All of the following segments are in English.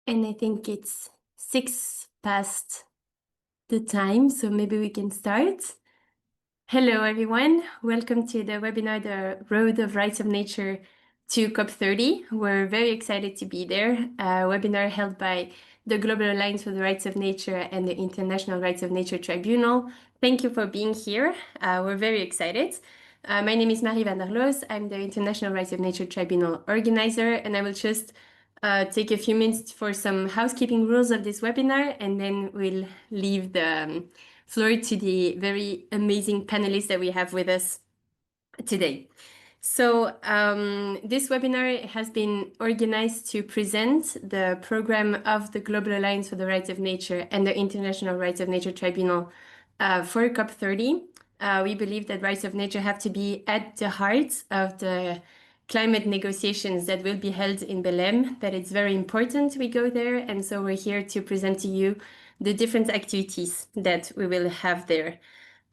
And I think it's 6 past the time, so maybe we can start. Hello, everyone. Welcome to the webinar, The Road of Rights of Nature to COP30. We're very excited to be there. A webinar held by the Global Alliance for the Rights of Nature and the International Rights of Nature Tribunal. Thank you for being here. We're very excited. My name is Marie van der Loos. I'm the International Rights of Nature Tribunal organizer, and I will just take a few minutes for some housekeeping rules of this webinar, and then we'll leave the floor to the very amazing panelists that we have with us today. So this webinar has been organized to present the program of the Global Alliance for the Rights of Nature and the International Rights of Nature Tribunal for COP30. We believe that rights of nature have to be at the heart of the climate negotiations that will be held in Belém, that it's very important we go there. And so we're here to present to you the different activities that we will have there.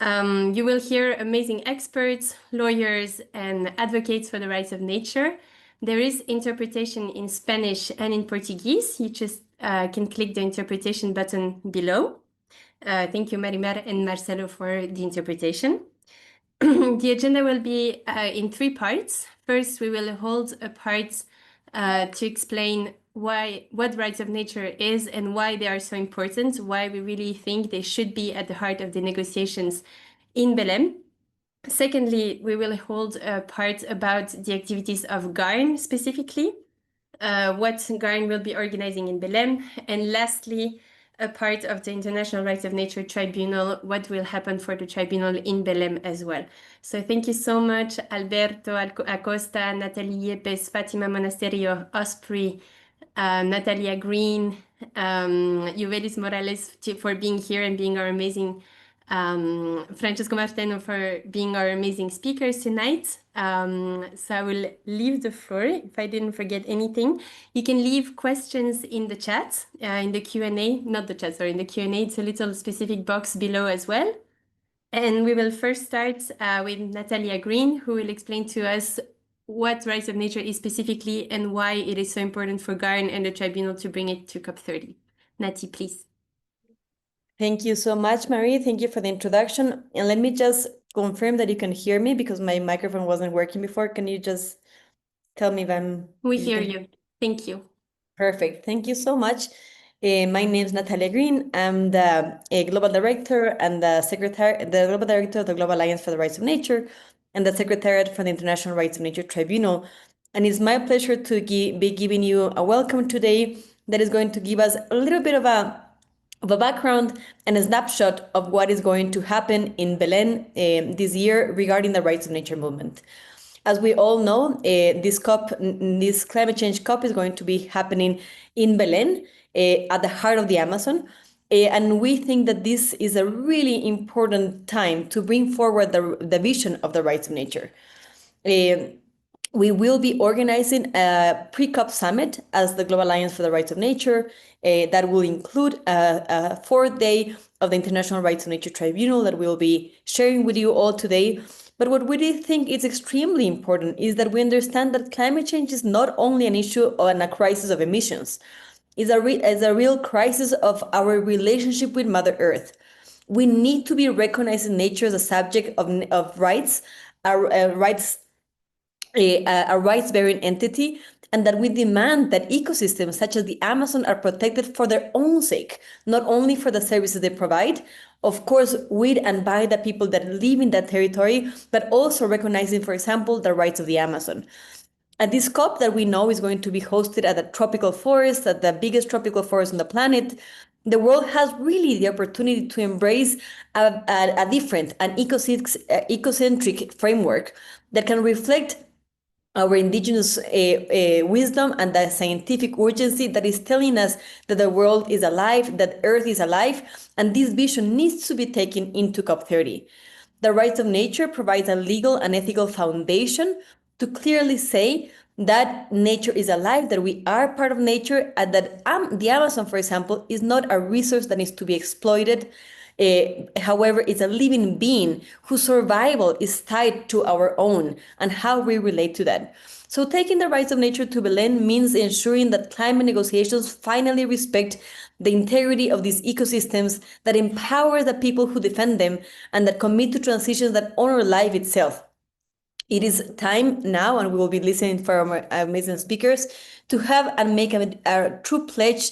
You will hear amazing experts, lawyers, and advocates for the rights of nature. There is interpretation in Spanish and in Portuguese. You just can click the interpretation button below. Thank you, Marimar and Marcelo, for the interpretation. The agenda will be in 3 parts. First, we will hold a part to explain what rights of nature is and why they are so important, why we really think they should be at the heart of the negotiations in Belém. Secondly, we will hold a part about the activities of GARN specifically, what GARN will be organizing in Belém, and lastly, a part of the International Rights of Nature Tribunal, what will happen for the tribunal in Belém as well. So thank you so much, Alberto Acosta, Natalie Yepes, Fatima Monasterio Osprey, Natalia Green, Juvelis Morales for being here and being our amazing, Francesco Marteno for being our amazing speakers tonight. So I will leave the floor if I didn't forget anything. You can leave questions in the chat, in the Q&A, not the chat, sorry, in the Q&A. It's a little specific box below as well. And we will first start with Natalia Green, who will explain to us what rights of nature is specifically and why it is so important for GARN and the tribunal to bring it to COP30. Nati, please. Thank you so much, Marie. Thank you for the introduction. And let me just confirm that you can hear me because my microphone wasn't working before. Can you just tell me if I'm... We hear you. Thank you. Perfect. Thank you so much. My name is Natalia Green. I'm the Global Director and the Global Director of the Global Alliance for the Rights of Nature and the Secretariat for the International Rights of Nature Tribunal. And it's my pleasure to be giving you a welcome today that is going to give us a little bit of a background and a snapshot of what is going to happen in Belém this year regarding the rights of nature movement. As we all know, this climate change COP is going to be happening in Belém, at the heart of the Amazon. And we think that this is a really important time to bring forward the vision of the rights of nature. We will be organizing a pre-COP summit as the Global Alliance for the Rights of Nature that will include a 4th day of the International Rights of Nature Tribunal that we'll be sharing with you all today. But what we think is extremely important is that we understand that climate change is not only an issue and a crisis of emissions. It's a real crisis of our relationship with Mother Earth. We need to be recognizing nature as a subject of rights, a rights-bearing entity, and that we demand that ecosystems such as the Amazon are protected for their own sake, not only for the services they provide, of course, with and by the people that live in that territory, but also recognizing, for example, the rights of the Amazon. At this COP that we know is going to be hosted at a tropical forest, at the biggest tropical forest on the planet, the world has really the opportunity to embrace a different, an ecocentric framework that can reflect our indigenous wisdom and the scientific urgency that is telling us that the world is alive, that Earth is alive, and this vision needs to be taken into COP30. The rights of nature provides a legal and ethical foundation to clearly say that nature is alive, that we are part of nature, and that the Amazon, for example, is not a resource that needs to be exploited However, it's a living being whose survival is tied to our own and how we relate to that. So taking the rights of nature to Belém means ensuring that climate negotiations finally respect the integrity of these ecosystems, that empower the people who defend them, and that commit to transitions that honor life itself. It is time now, and we will be listening from our amazing speakers, to have and make a true pledge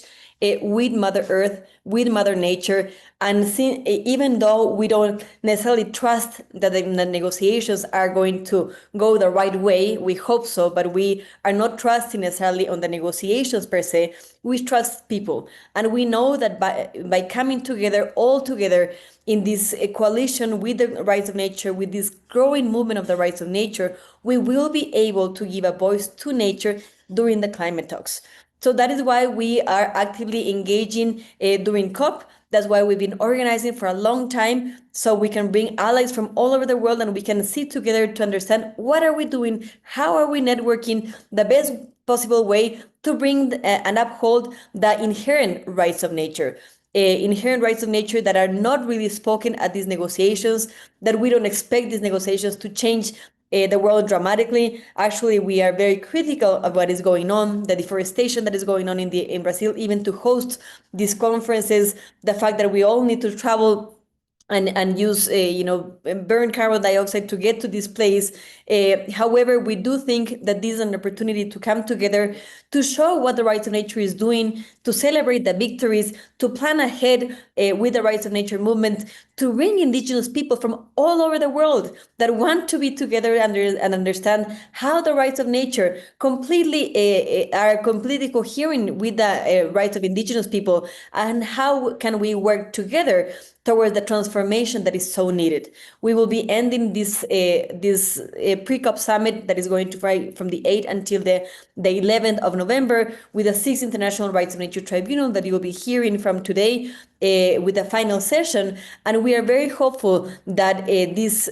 with Mother Earth, with Mother Nature. And even though we don't necessarily trust that the negotiations are going to go the right way, we hope so, but we are not trusting necessarily on the negotiations per se. We trust people. And we know that by coming together, all together, in this coalition with the rights of nature, with this growing movement of the rights of nature, we will be able to give a voice to nature during the climate talks. So that is why we are actively engaging during COP. That's why we've been organizing for a long time, so we can bring allies from all over the world and we can sit together to understand what are we doing, how are we networking, the best possible way to bring and uphold the inherent rights of nature. Inherent rights of nature that are not really spoken at these negotiations, that we don't expect these negotiations to change the world dramatically. Actually, we are very critical of what is going on, the deforestation that is going on in Brazil, even to host these conferences, the fact that we all need to travel and use burn carbon dioxide to get to this place. However, we do think that this is an opportunity to come together, to show what the rights of nature is doing, to celebrate the victories, to plan ahead with the rights of nature movement, to bring indigenous people from all over the world that want to be together and understand how the rights of nature are completely coherent with the rights of indigenous people, and how can we work together towards the transformation that is so needed. We will be ending this pre-COP summit that is going to fly from the 8th until the 11th of November with the 6th International Rights of Nature Tribunal that you will be hearing from today with the final session. And we are very hopeful that this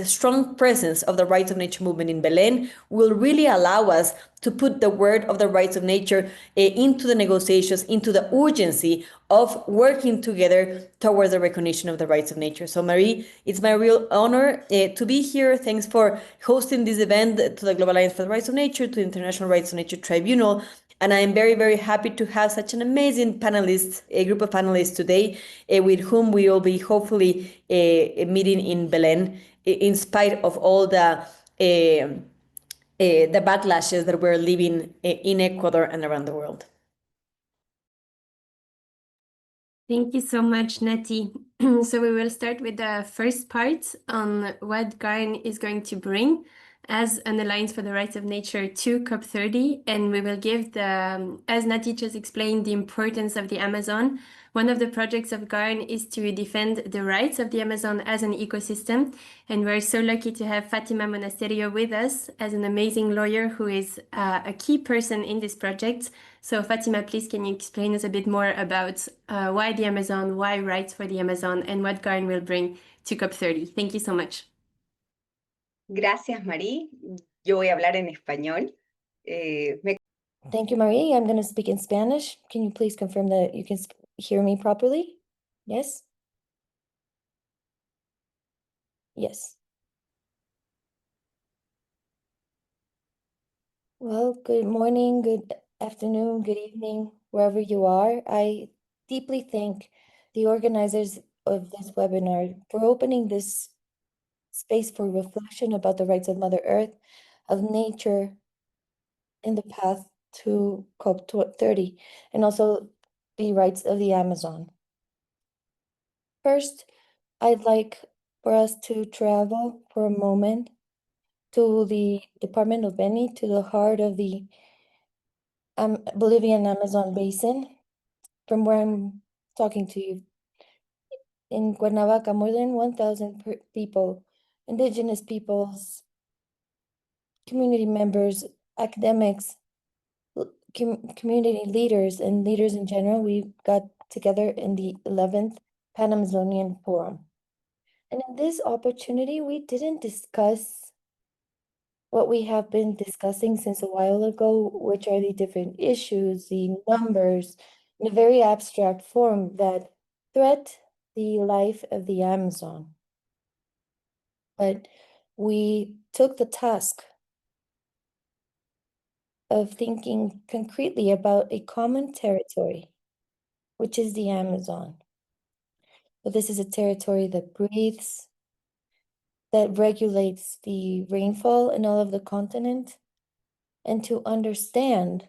strong presence of the rights of nature movement in Belém will really allow us to put the word of the rights of nature into the negotiations, into the urgency of working together towards the recognition of the rights of nature. So Marie, it's my real honor to be here. Thanks for hosting this event to the Global Alliance for the Rights of Nature, to the International Rights of Nature Tribunal. And I am very, very happy to have such an amazing a group of panelists today, with whom we will be hopefully meeting in Belém, in spite of all the backlashes that we're living in Ecuador and around the world. Thank you so much, Nati. So we will start with the first part on what GARN is going to bring as an Alliance for the Rights of Nature to COP30. And we will give as Nati just explained, the importance of the Amazon. One of the projects of GARN is to defend the rights of the Amazon as an ecosystem. And we're so lucky to have Fatima Monasterio with us as an amazing lawyer who is a key person in this project. So Fatima, please, can you explain us a bit more about why the Amazon, why rights for the Amazon, and what GARN will bring to COP30? Thank you so much. Gracias, Marie. Yo voy a hablar en español. Thank you, Marie. I'm going to speak in Spanish. Can you please confirm that you can hear me properly? Yes? Yes. Well, good morning, good afternoon, good evening, wherever you are. I deeply thank the organizers of this webinar for opening this space for reflection about the rights of Mother Earth, of nature in the path to COP30, and also the rights of the Amazon. First, I'd like for us to travel for a moment to the Department of Beni, to the heart of the Bolivian Amazon basin, from where I'm talking to you. In Cuernavaca, more than 1,000 people, indigenous peoples, community members, academics, community leaders, and leaders in general, we got together in the 11th Pan-Amazonian Forum. And in this opportunity, we didn't discuss what we have been discussing since a while ago, which are the different issues, the numbers, in a very abstract form that threat the life of the Amazon. But we took the task of thinking concretely about a common territory, which is the Amazon. But this is a territory that breathes, that regulates the rainfall in all of the continent, and to understand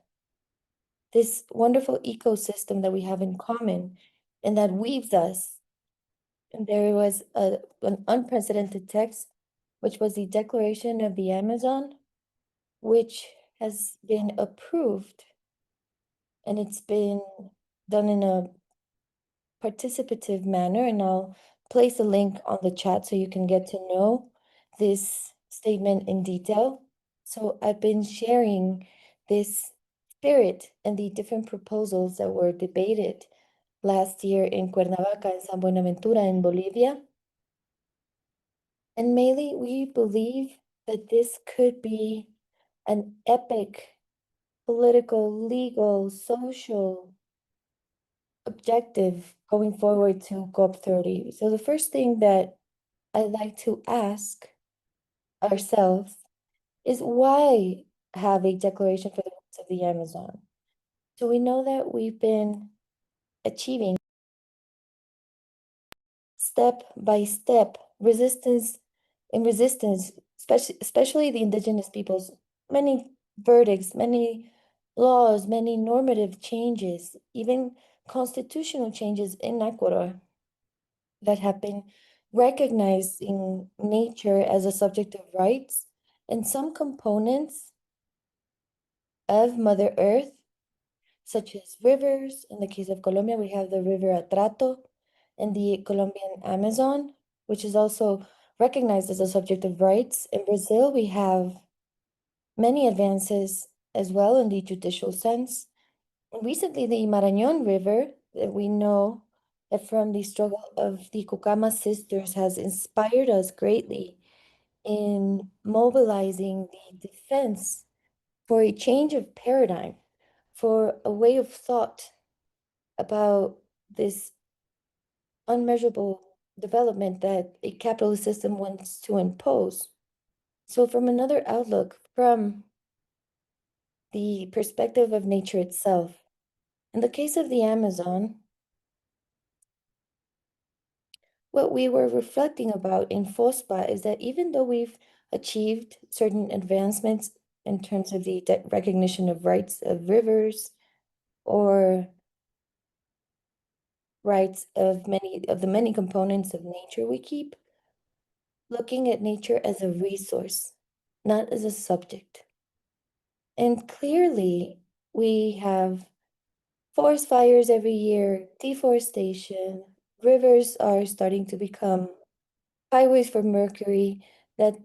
this wonderful ecosystem that we have in common and that weaves us. And there was an unprecedented text, which was the Declaration of the Amazon, which has been approved, and it's been done in a participative manner. And I'll place a link on the chat so you can get to know this statement in detail. So I've been sharing this spirit and the different proposals that were debated last year in Cuernavaca and San Buenaventura in Bolivia. And mainly, we believe that this could be an epic political, legal, social objective going forward to COP30. So the first thing that I'd like to ask ourselves is why have a declaration for the rights of the Amazon? So we know that we've been achieving step by step resistance, especially the indigenous peoples, many verdicts, many laws, many normative changes, even constitutional changes in Ecuador that have been recognizing nature as a subject of rights, and some components of Mother Earth, such as rivers. In the case of Colombia, we have the river Atrato and the Colombian Amazon, which is also recognized as a subject of rights. In Brazil, we have many advances as well in the judicial sense. And recently, the Marañón River, that we know that from the struggle of the Cucama sisters, has inspired us greatly in mobilizing the defense for a change of paradigm, for a way of thought about this unmeasurable development that a capitalist system wants to impose. So, from another outlook, from the perspective of nature itself, in the case of the Amazon, what we were reflecting about in FOSPA is that even though we've achieved certain advancements in terms of the recognition of rights of rivers or rights of the many components of nature, we keep looking at nature as a resource, not as a subject. And clearly, we have forest fires every year, deforestation, rivers are starting to become highways for mercury that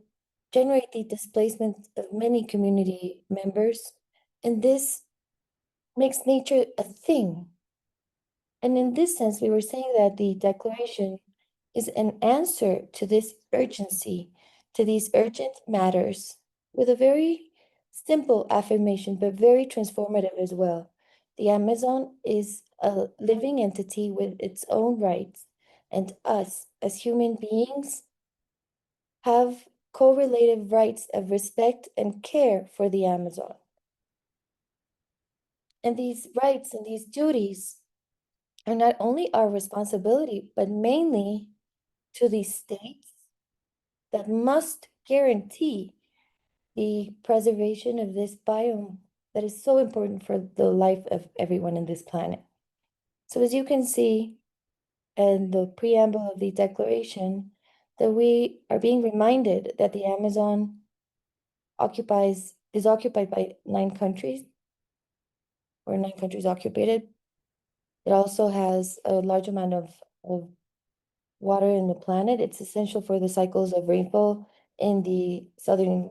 generate the displacement of many community members. And this makes nature a thing. And in this sense, we were saying that the declaration is an answer to this urgency, to these urgent matters, with a very simple affirmation, but very transformative as well. The Amazon is a living entity with its own rights, and us, as human beings, have correlative rights of respect and care for the Amazon. And these rights and these duties are not only our responsibility, but mainly to the states that must guarantee the preservation of this biome that is so important for the life of everyone in this planet. So as you can see in the preamble of the declaration, that we are being reminded that the Amazon is occupied by 9 countries, or 9 countries occupied it. It also has a large amount of water in the planet. It's essential for the cycles of rainfall in the southern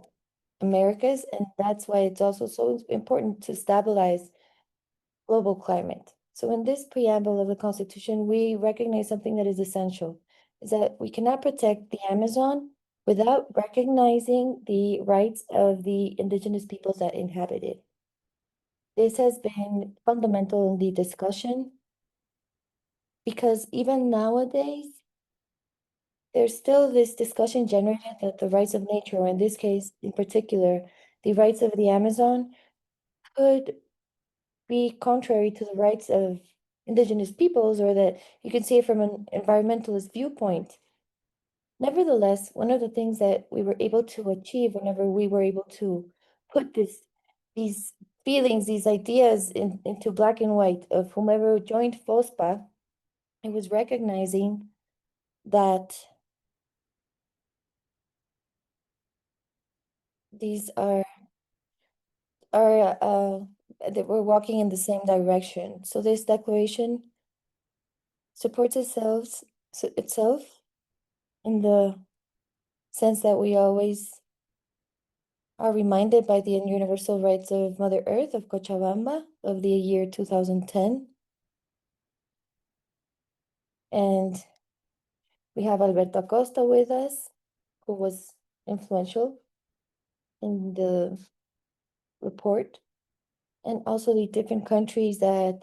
Americas, and that's why it's also so important to stabilize global climate. So in this preamble of the Constitution, we recognize something that is essential, is that we cannot protect the Amazon without recognizing the rights of the indigenous peoples that inhabit it. This has been fundamental in the discussion because even nowadays, there's still this discussion generated that the rights of nature, or in this case, in particular, the rights of the Amazon, could be contrary to the rights of indigenous peoples, or that you can see it from an environmentalist viewpoint. Nevertheless, one of the things that we were able to achieve whenever we were able to put these feelings, these ideas into black and white of whomever joined FOSPA, it was recognizing that these are that we're walking in the same direction. So this declaration supports itself in the sense that we always are reminded by the universal rights of Mother Earth, of Cochabamba, of the year 2010. And we have Alberto Acosta with us, who was influential in the report, and also the different countries that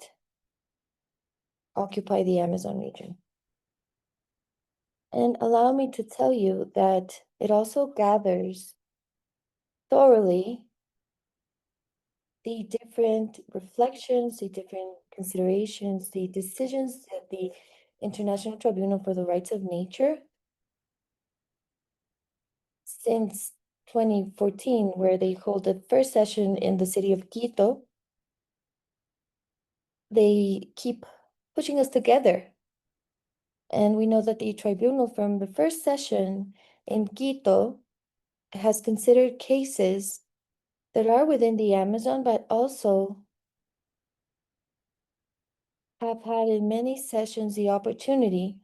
occupy the Amazon region. And allow me to tell you that it also gathers thoroughly the different reflections, the different considerations, the decisions that the International Tribunal for the Rights of Nature since 2014, where they hold the first session in the city of Quito, they keep pushing us together. And we know that the tribunal from the first session in Quito has considered cases that are within the Amazon, but also have had in many sessions the opportunity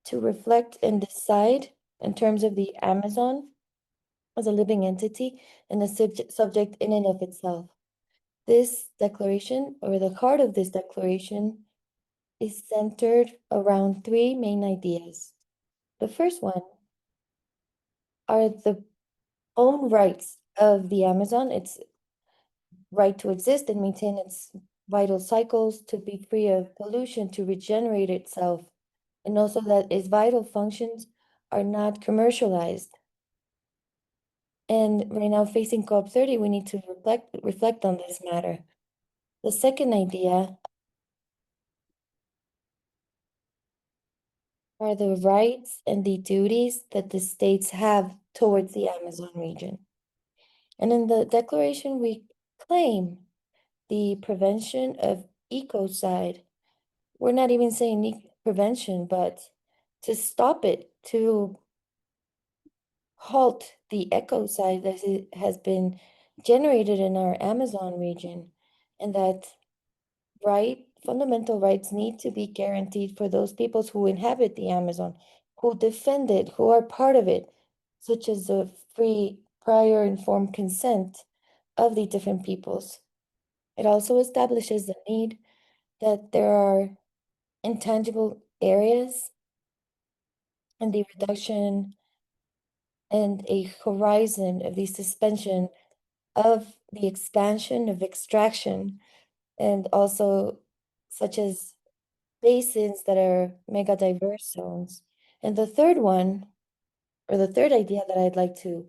to reflect and decide in terms of the Amazon as a living entity and a subject in and of itself. This declaration, or the heart of this declaration, is centered around three main ideas. The first one are the own rights of the Amazon, its right to exist and maintain its vital cycles, to be free of pollution, to regenerate itself, and also that its vital functions are not commercialized. And right now, facing COP30, we need to reflect on this matter. The second idea are the rights and the duties that the states have towards the Amazon region. And in the declaration, we claim the prevention of ecocide. We're not even saying prevention, but to stop it, to halt the ecocide that has been generated in our Amazon region, and that fundamental rights need to be guaranteed for those peoples who inhabit the Amazon, who defend it, who are part of it, such as the free, prior, informed consent of the different peoples. It also establishes the need that there are intangible areas and the reduction and a horizon of the suspension of the expansion of extraction, and also such as basins that are mega diverse zones. And the third one, or the third idea that I'd like to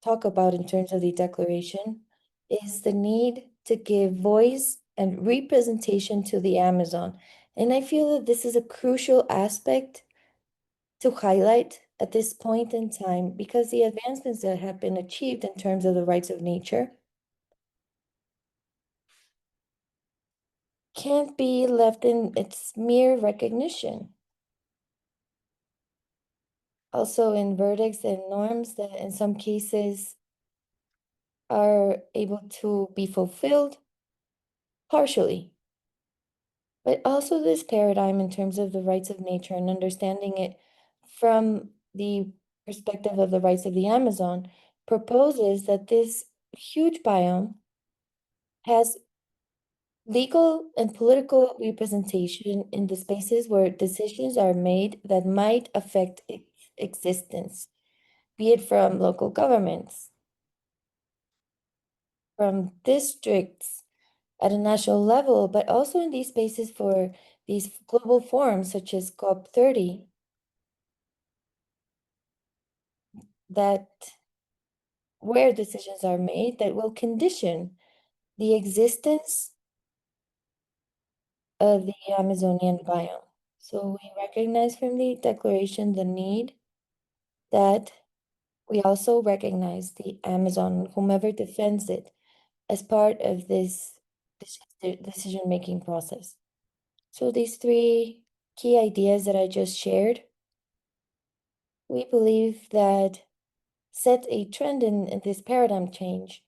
talk about in terms of the declaration, is the need to give voice and representation to the Amazon. And I feel that this is a crucial aspect to highlight at this point in time, because the advancements that have been achieved in terms of the rights of nature can't be left in its mere recognition. Also in verdicts and norms that in some cases are able to be fulfilled partially. But also this paradigm in terms of the rights of nature and understanding it from the perspective of the rights of the Amazon proposes that this huge biome has legal and political representation in the spaces where decisions are made that might affect its existence, be it from local governments, from districts at a national level, but also in these spaces for these global forums such as COP30 that where decisions are made that will condition the existence of the Amazonian biome. So we recognize from the declaration the need that we also recognize the Amazon, whomever defends it, as part of this decision-making process. So these three key ideas that I just shared, we believe that set a trend in this paradigm change.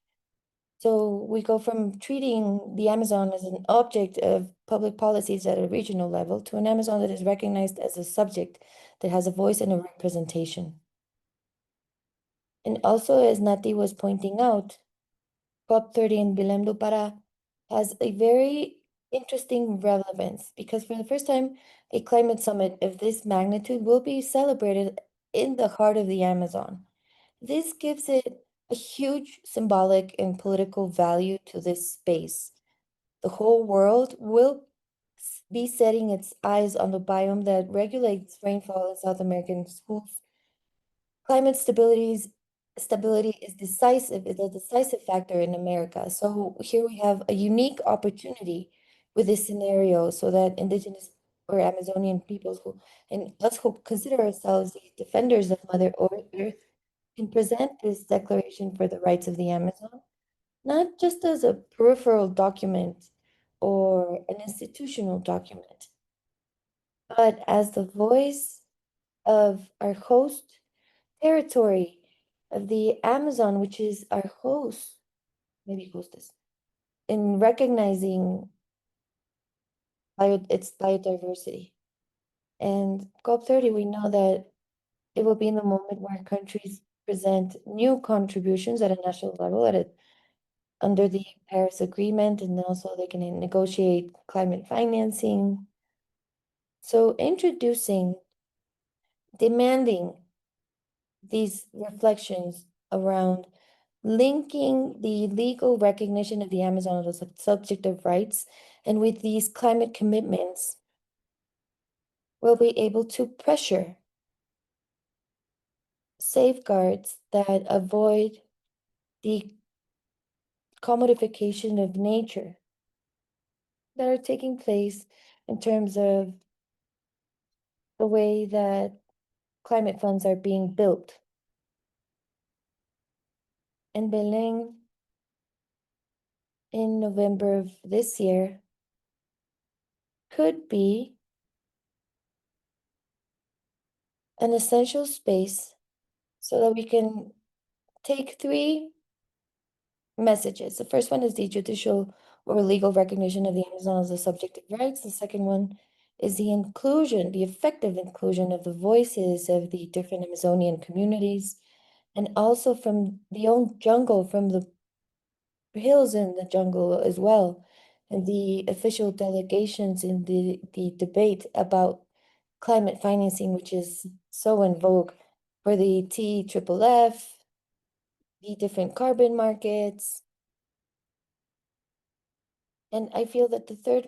So we go from treating the Amazon as an object of public policies at a regional level to an Amazon that is recognized as a subject that has a voice and a representation. And also, as Nati was pointing out, COP30 in Belém do Pará has a very interesting relevance because for the first time, a climate summit of this magnitude will be celebrated in the heart of the Amazon. This gives it a huge symbolic and political value to this space. The whole world will be setting its eyes on the biome that regulates rainfall in South American schools. Climate stability is decisive, is a decisive factor in America. So here we have a unique opportunity with this scenario so that indigenous or Amazonian peoples who, and us who consider ourselves the defenders of Mother Earth can present this declaration for the rights of the Amazon, not just as a peripheral document or an institutional document, but as the voice of our host territory of the Amazon, which is our host, maybe hostess, in recognizing its biodiversity. And COP30, we know that it will be in the moment where countries present new contributions at a national level under the Paris Agreement, and also they can negotiate climate financing. So introducing, demanding these reflections around linking the legal recognition of the Amazon as a subject of rights, and with these climate commitments, we'll be able to pressure safeguards that avoid the commodification of nature that are taking place in terms of the way that climate funds are being built. In Belém, in November of this year, could be an essential space so that we can take three messages. The first one is the judicial or legal recognition of the Amazon as a subject of rights. The second one is the inclusion, the effective inclusion of the voices of the different Amazonian communities, and also from the own jungle, from the hills in the jungle as well, and the official delegations in the debate about climate financing, which is so in vogue for the TFFF, the different carbon markets. And I feel that the third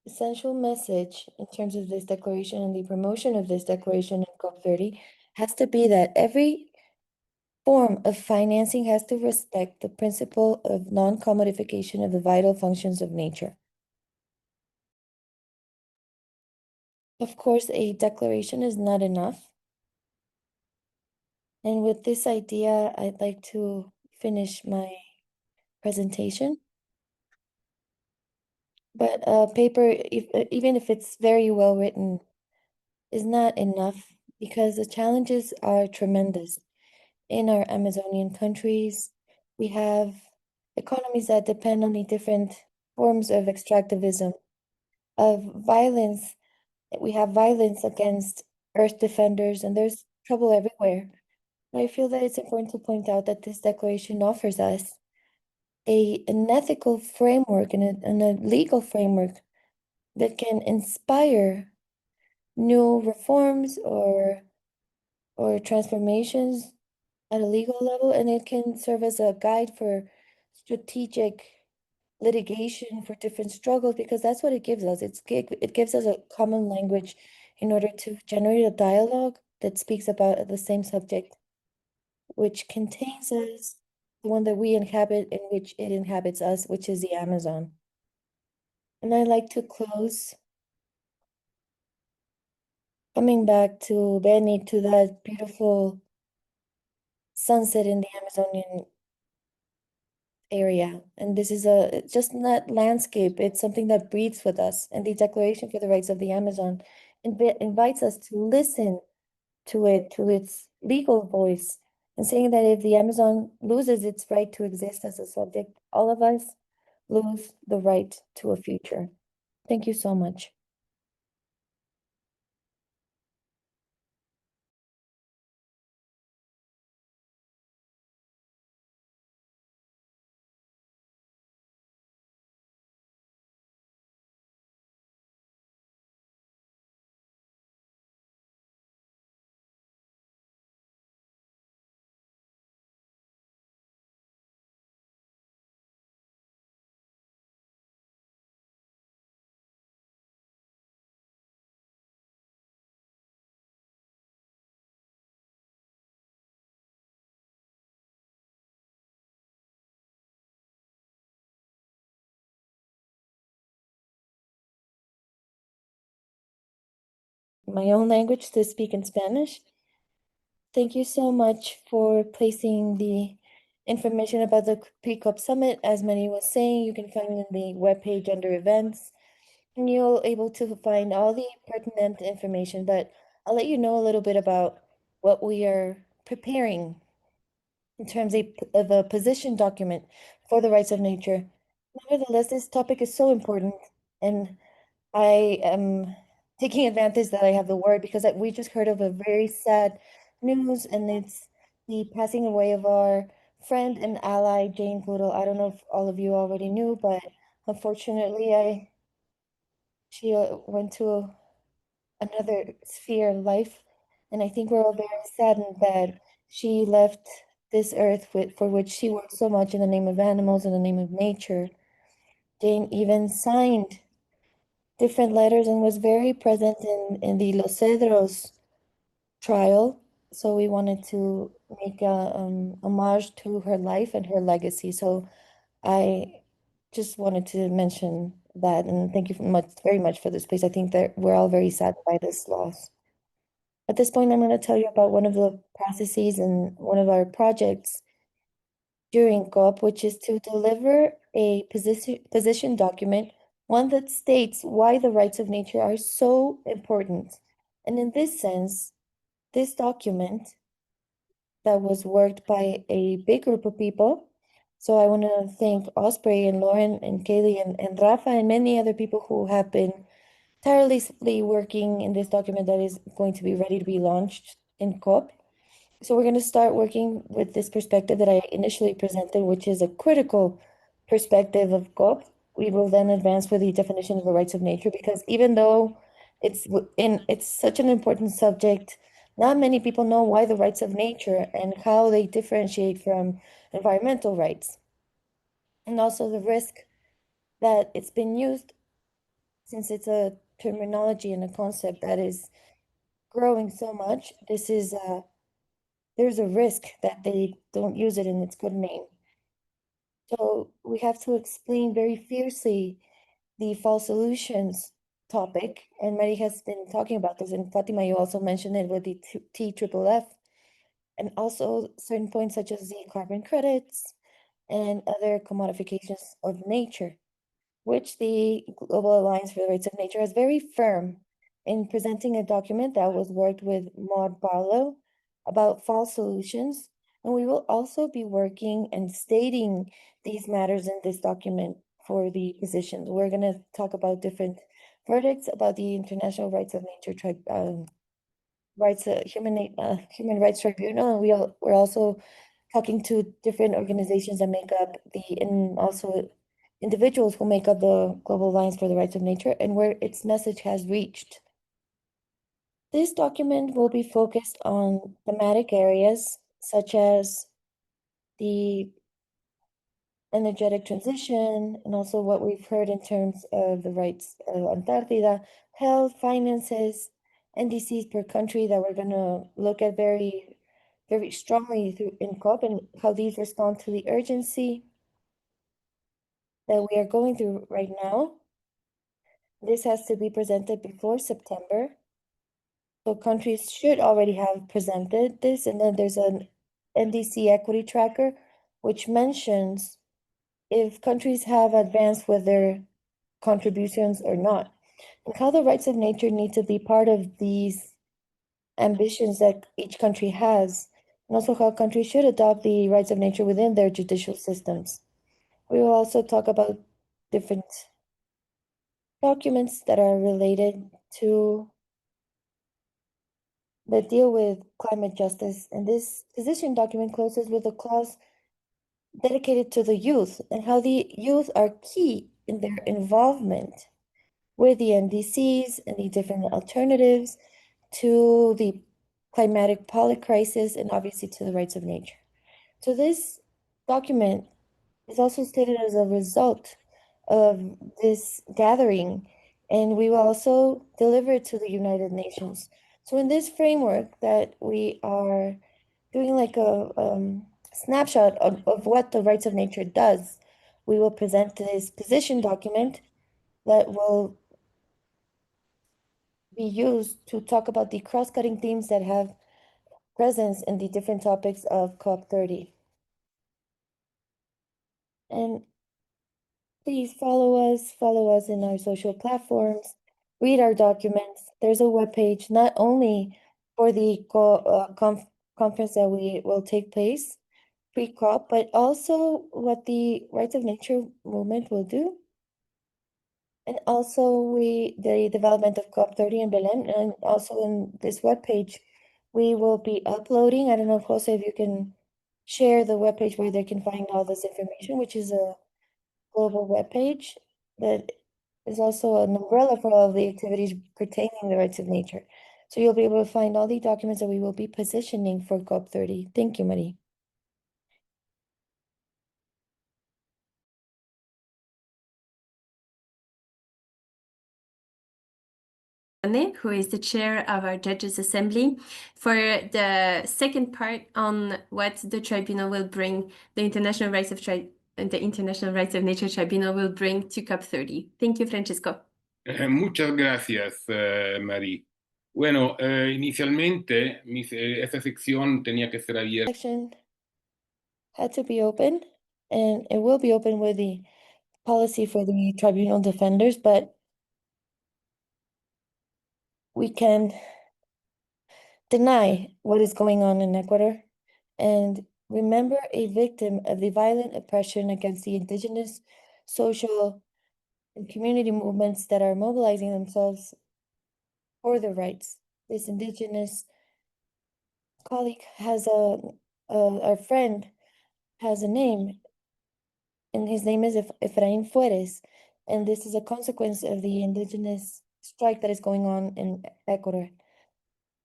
essential message in terms of this declaration and the promotion of this declaration in COP30 has to be that every form of financing has to respect the principle of non-commodification of the vital functions of nature. Of course, a declaration is not enough. And with this idea, I'd like to finish my presentation. But a paper, even if it's very well written, is not enough because the challenges are tremendous. In our Amazonian countries, we have economies that depend on the different forms of extractivism, of violence. We have violence against earth defenders, and there's trouble everywhere. I feel that it's important to point out that this declaration offers us an ethical framework and a legal framework that can inspire new reforms or transformations at a legal level, and it can serve as a guide for strategic litigation, for different struggles, because that's what it gives us. It gives us a common language in order to generate a dialogue that speaks about the same subject, which contains us, the one that we inhabit, in which it inhabits us, which is the Amazon. And I like to close coming back to Benny, to that beautiful sunset in the Amazonian area. And this is it's just not landscape, it's something that breathes with us. And the Declaration for the Rights of the Amazon invites us to listen to it, to its legal voice, and saying that if the Amazon loses its right to exist as a subject, all of us lose the right to a future. Thank you so much. My own language, to speak in Spanish. Thank you so much for placing the information about the pre-COP summit. As Manny was saying, you can find it in the webpage under events, and you'll able to find all the pertinent information. But I'll let you know a little bit about what we are preparing in terms of a position document for the rights of nature. Nevertheless, this topic is so important, and I am taking advantage that I have the word because we just heard of a very sad news, and it's the passing away of our friend and ally, Jane Goodall. I don't know if all of you already knew, but unfortunately, she went to another sphere of life, and I think we're all very saddened that she left this earth for which she worked so much in the name of animals, in the name of nature. Jane even signed different letters and was very present in the Los Cedros trial. So we wanted to make a homage to her life and her legacy. So I just wanted to mention that, and thank you very much for this place. I think that we're all very sad by this loss. At this point, I'm going to tell you about one of the processes and one of our projects during COP, which is to deliver a position document, one that states why the rights of nature are so important. And in this sense, this document that was worked by a big group of people. So I want to thank Osprey and Lauren and Kaylee and Rafa and many other people who have been tirelessly working in this document that is going to be ready to be launched in COP. So we're going to start working with this perspective that I initially presented, which is a critical perspective of COP. We will then advance with the definition of the rights of nature, because even though it's such an important subject, not many people know why the rights of nature and how they differentiate from environmental rights. And also the risk that it's been used, since it's a terminology and a concept that is growing so much. There's a risk that they don't use it in its good name. So we have to explain very fiercely the false solutions topic, and Mary has been talking about this, and Fatima, you also mentioned it with the TFFF, and also certain points such as the carbon credits and other commodifications of nature, which the Global Alliance for the Rights of Nature is very firm in presenting a document that was worked with Maud Barlow about false solutions. And we will also be working and stating these matters in this document for the positions. We're going to talk about different verdicts about the International Rights of Nature Human Rights Tribunal, and we're also talking to different organizations that make up and also individuals who make up the Global Alliance for the Rights of Nature, and where its message has reached. This document will be focused on thematic areas such as the energetic transition, and also what we've heard in terms of the rights of Antarctica, health, finances, NDCs per country that we're going to look at very, very strongly in COP and how these respond to the urgency that we are going through right now. This has to be presented before September. So countries should already have presented this, and then there's an NDC equity tracker, which mentions if countries have advanced with their contributions or not, and how the rights of nature need to be part of these ambitions that each country has, and also how countries should adopt the rights of nature within their judicial systems. We will also talk about different documents that are related to that deal with climate justice, and this position document closes with a clause dedicated to the youth and how the youth are key in their involvement with the NDCs and the different alternatives to the climatic polycrisis and obviously to the rights of nature. So this document is also stated as a result of this gathering, and we will also deliver it to the United Nations. So in this framework that we are doing like a snapshot of what the rights of nature does, we will present this position document that will be used to talk about the cross-cutting themes that have presence in the different topics of COP30. And please follow us in our social platforms, read our documents. There's a webpage not only for the conference that will take place pre-COP, but also what the rights of nature movement will do. And also the development of COP30 in Belém, and also in this webpage, we will be uploading. I don't know if Jose, if you can share the webpage where they can find all this information, which is a global webpage that is also an umbrella for all of the activities pertaining to the rights of nature. So you'll be able to find all the documents that we will be positioning for COP30. Thank you, Marie. Who is the chair of our Judges Assembly, for the second part on what the Tribunal will bring, the International Rights of Nature Tribunal will bring to COP30. Thank you, Francisco. Muchas gracias, Marí. Bueno, inicialmente esta sección tenía que ser abierta. Section had to be open, and it will be open with the policy for the tribunal defenders, but we can deny what is going on in Ecuador and remember a victim of the violent oppression against the indigenous, social, and community movements that are mobilizing themselves for their rights. This indigenous colleague has our friend has a name, and his name is Efraín Fuertes, and this is a consequence of the indigenous strike that is going on in Ecuador.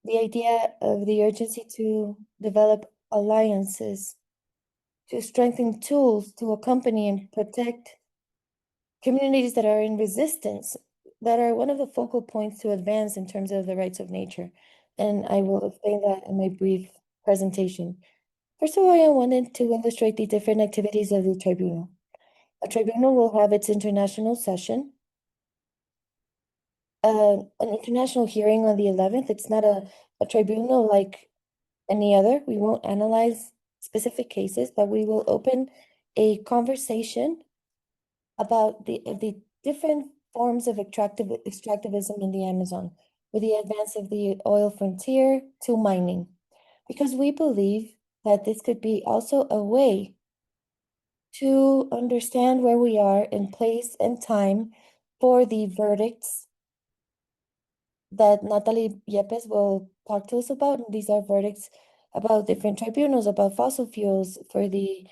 The idea of the urgency to develop alliances, to strengthen tools to accompany and protect communities that are in resistance, that are one of the focal points to advance in terms of the rights of nature. And I will explain that in my brief presentation. First of all, I wanted to illustrate the different activities of the tribunal. A tribunal will have its international session, an international hearing on the 11th. It's not a tribunal like any other. We won't analyze specific cases, but we will open a conversation about the different forms of extractivism in the Amazon, with the advance of the oil frontier to mining, because we believe that this could be also a way to understand where we are in place and time for the verdicts that Natalie Yepes will talk to us about. And these are verdicts about different tribunals, about fossil fuels for the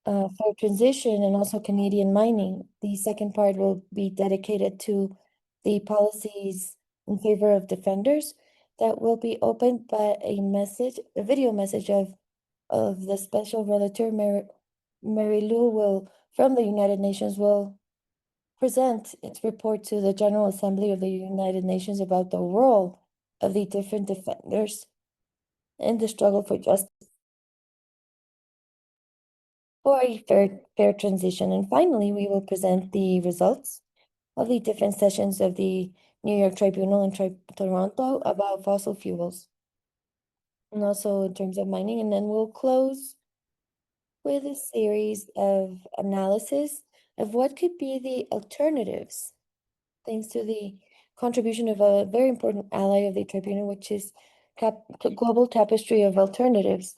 for transition and also Canadian mining. The second part will be dedicated to the policies in favor of defenders that will be opened by a video message of the special relator. Mary Lou will from the United Nations will present its report to the General Assembly of the United Nations about the role of the different defenders in the struggle for justice for a fair transition. And finally, we will present the results of the different sessions of the New York Tribunal and Toronto about fossil fuels, and also in terms of mining. And then we'll close with a series of analysis of what could be the alternatives, thanks to the contribution of a very important ally of the Tribunal, which is Global Tapestry of Alternatives.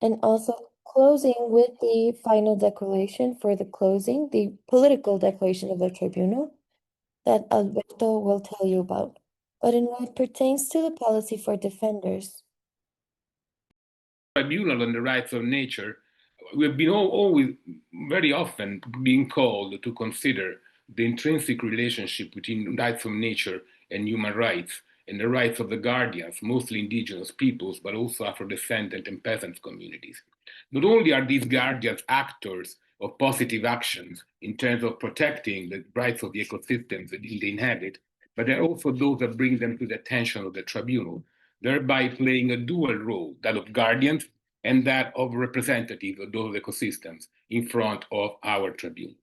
And also closing with the final declaration for the closing, the political declaration of the Tribunal that Alberto will tell you about. But in what pertains to the policy for defenders, Tribunal on the Rights of Nature, we've been always very often being called to consider the intrinsic relationship between rights of nature and human rights, and the rights of the guardians, mostly indigenous peoples, but also Afro-descendant and peasant communities. Not only are these guardians actors of positive actions in terms of protecting the rights of the ecosystems that they inhabit, but they're also those that bring them to the attention of the tribunal, thereby playing a dual role, that of guardians and that of representatives of those ecosystems in front of our tribunal.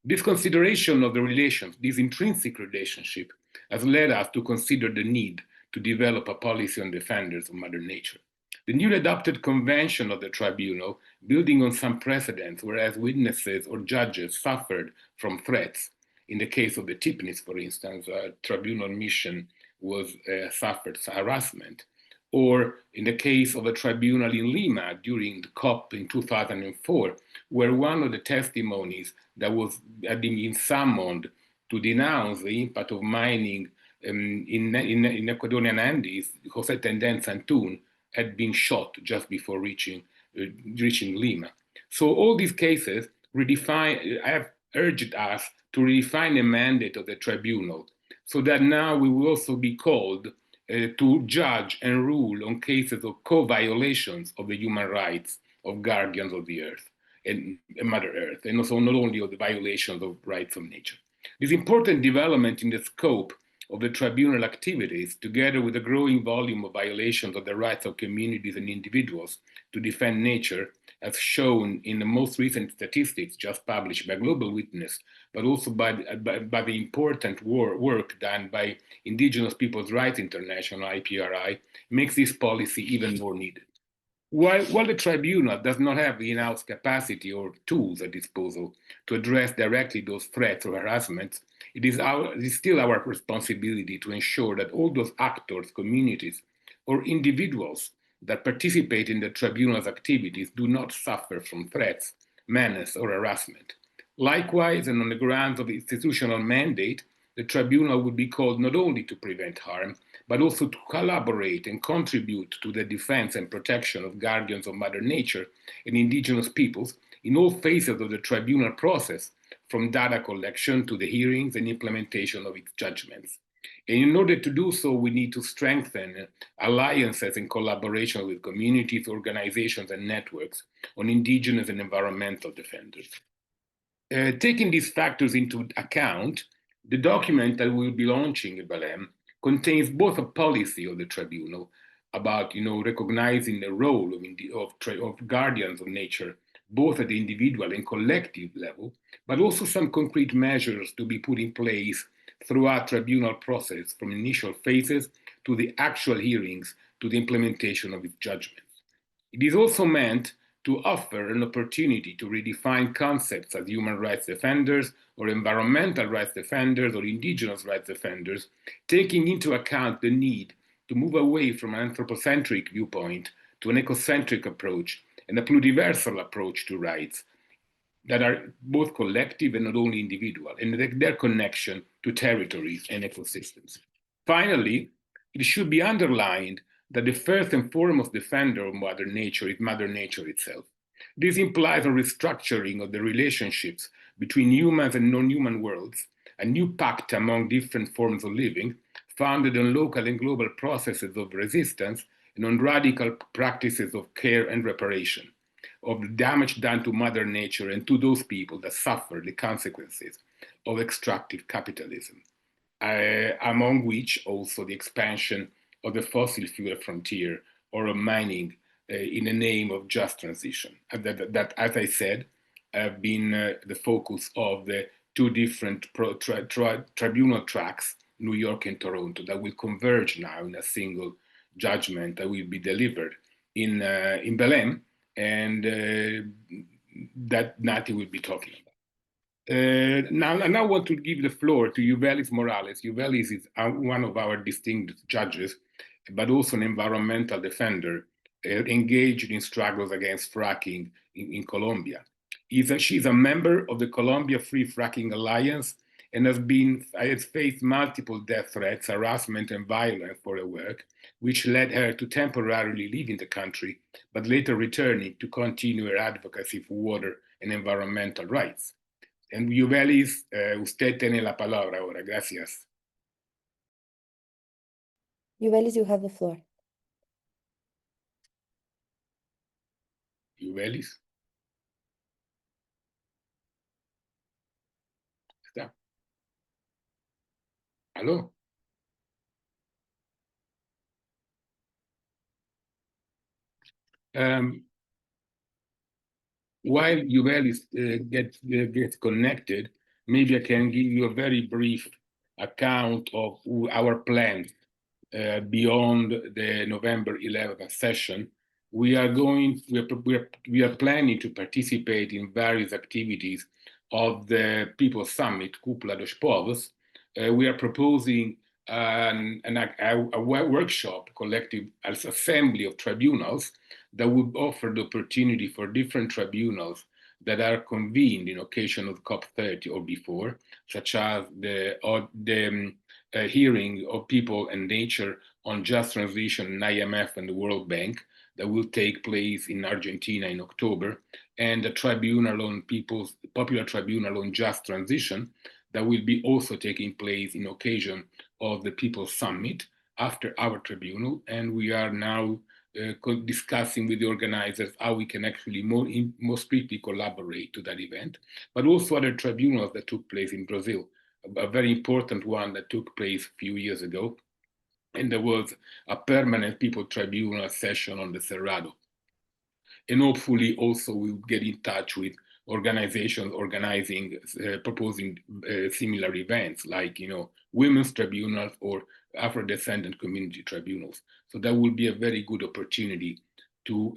This consideration of the relations, this intrinsic relationship, has led us to consider the need to develop a policy on defenders of Mother Nature. The newly adopted convention of the tribunal, building on some precedents, whereas witnesses or judges suffered from threats. In the case of the Tipnis, for instance, a tribunal mission was suffered harassment. Or in the case of a tribunal in Lima during the COP in 2004, where one of the testimonies that had been summoned to denounce the impact of mining in Ecuadorian Andes, Jose Tenden Santun, had been shot just before reaching Lima. So all these cases have urged us to redefine the mandate of the tribunal, so that now we will also be called to judge and rule on cases of co-violations of the human rights of guardians of the earth and Mother Earth, and also not only of the violations of rights of nature. This important development in the scope of the tribunal activities, together with the growing volume of violations of the rights of communities and individuals to defend nature, as shown in the most recent statistics just published by Global Witness, but also by the important work done by Indigenous Peoples' Rights International, IPRI, makes this policy even more needed. While the tribunal does not have the in-house capacity or tools at disposal to address directly those threats or harassments, it is still our responsibility to ensure that all those actors, communities, or individuals that participate in the tribunal's activities do not suffer from threats, menace, or harassment. Likewise, and on the grounds of the institutional mandate, the tribunal would be called not only to prevent harm, but also to collaborate and contribute to the defense and protection of guardians of Mother Nature and indigenous peoples in all phases of the tribunal process, from data collection to the hearings and implementation of its judgments. And in order to do so, we need to strengthen alliances and collaboration with communities, organizations, and networks on indigenous and environmental defenders. Taking these factors into account, the document that we'll be launching in Belém contains both a policy of the tribunal about recognizing the role of guardians of nature, both at the individual and collective level, but also some concrete measures to be put in place throughout tribunal process, from initial phases to the actual hearings to the implementation of its judgments. It is also meant to offer an opportunity to redefine concepts as human rights defenders or environmental rights defenders or indigenous rights defenders, taking into account the need to move away from an anthropocentric viewpoint to an ecocentric approach and a pluriversal approach to rights that are both collective and not only individual, and their connection to territories and ecosystems. Finally, it should be underlined that the first and foremost defender of Mother Nature is Mother Nature itself. This implies a restructuring of the relationships between humans and non-human worlds, a new pact among different forms of living, founded on local and global processes of resistance and on radical practices of care and reparation. of the damage done to Mother Nature and to those people that suffer the consequences of extractive capitalism, among which also the expansion of the fossil fuel frontier or of mining in the name of just transition. That, as I said, have been the focus of the two different tribunal tracks, New York and Toronto, that will converge now in a single judgment that will be delivered in Belém, and that Nati will be talking about. Now I want to give the floor to Yuvelis Morales. Yuvelis is one of our distinguished judges, but also an environmental defender engaged in struggles against fracking in Colombia. She's a member of the Colombia Free Fracking Alliance and has faced multiple death threats, harassment, and violence for her work, which led her to temporarily leaving the country, but later returning to continue her advocacy for water and environmental rights. And Yuvelis, usted tiene la palabra ahora. Gracias. Yuvelis, you have the floor. Yuvelis. ¿Está? ¿Aló? While Yuvelis gets connected, maybe I can give you a very brief account of our plans beyond the November 11th session. We are planning to participate in various activities of the People's Summit, Cúpula dos Povos. We are proposing a workshop, collective assembly of tribunals that would offer the opportunity for different tribunals that are convened in occasion of COP30 or before, such as the hearing of people and nature on just transition in IMF and the World Bank that will take place in Argentina in October, and the tribunal on popular tribunal on just transition that will be also taking place in occasion of the People's Summit after our tribunal. And we are now discussing with the organizers how we can actually more strictly collaborate to that event, but also other tribunals that took place in Brazil. A very important one that took place a few years ago, and there was a permanent people tribunal session on the Cerrado. And hopefully also we'll get in touch with organizations organizing, proposing similar events like, women's tribunals or Afro-descendant community tribunals. So that will be a very good opportunity to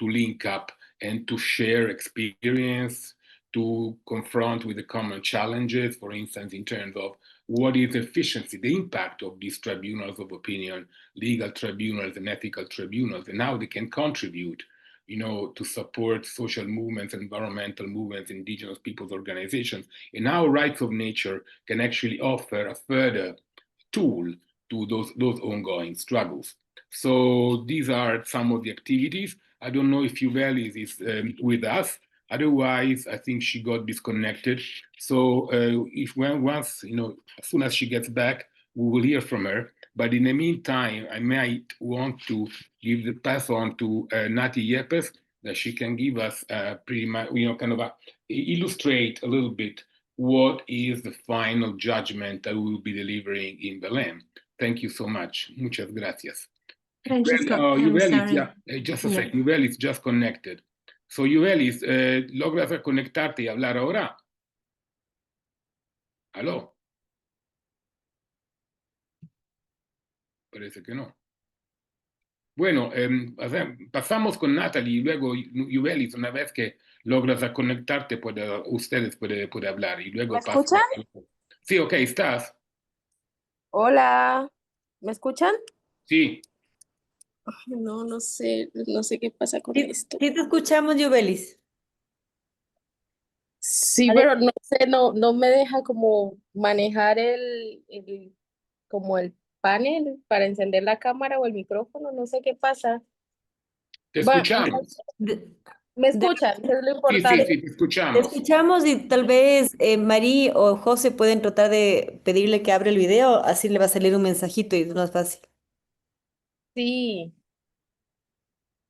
link up and to share experience, to confront with the common challenges, for instance, in terms of what is efficiency, the impact of these tribunals of opinion, legal tribunals and ethical tribunals, and how they can contribute to support social movements, environmental movements, indigenous peoples organizations, and how rights of nature can actually offer a further tool to those ongoing struggles. So these are some of the activities. I don't know if Yuvelis is with us. Otherwise, I think she got disconnected. So once, as soon as she gets back, we will hear from her. But in the meantime, I might want to pass on to Nati Yepes, that she can give us pretty much, illustrate a little bit what is the final judgment that we will be delivering in Belém. Thank you so much. Muchas gracias. Francesco, Yuvelis, sorry. just a sec. Yuvelis just connected. So Yuvelis, ¿logras conectarte y hablar ahora? ¿Aló? Parece que no. Bueno, pasamos con Natalie y luego Yuvelis, una vez que logras conectarte, ustedes puede hablar y luego ¿Me escuchan? Sí, ok, ¿estás? Hola, ¿me escuchan? Sí. No sé qué pasa con esto. Sí te escuchamos, Yuvelis. Sí, Vale. pero no sé, no me deja como manejar como el panel para encender la cámara o el micrófono, no sé qué pasa. Te Va, escuchamos. ¿me escuchan? Es lo Sí, importante. te Te escuchamos. escuchamos y tal vez Marí o José pueden tratar de pedirle que abra el video, así le va a salir un mensajito y es más fácil. Sí,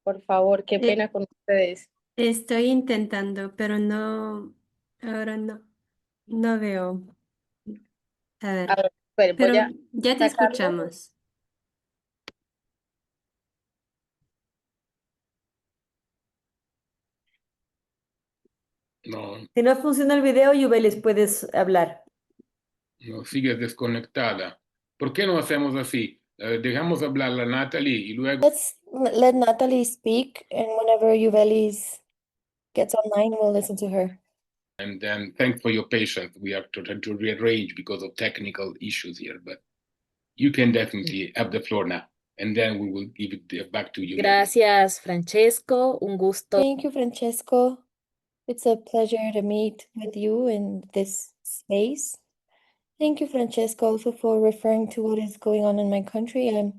por favor, qué pena con ustedes. Estoy intentando, pero no, ahora no veo. A A ver, ver, pues voy pero a ya te sacarlo. escuchamos. No, Si no funciona el video, Yubelis, puedes hablar. no, sigues desconectada. ¿Por qué no hacemos así? Dejamos hablar a Natalie y luego, Let's let Natalie speak, and whenever Yuvelis gets online, we'll listen to her. and then thanks for your patience. We have to try to rearrange because of technical issues here, but you can definitely have the floor now, and then we will give it back to you. Gracias, Francesco. Un gusto. Thank you, Francesco. It's a pleasure to meet with you in this space. Thank you, Francesco, also for referring to what is going on in my country. I'm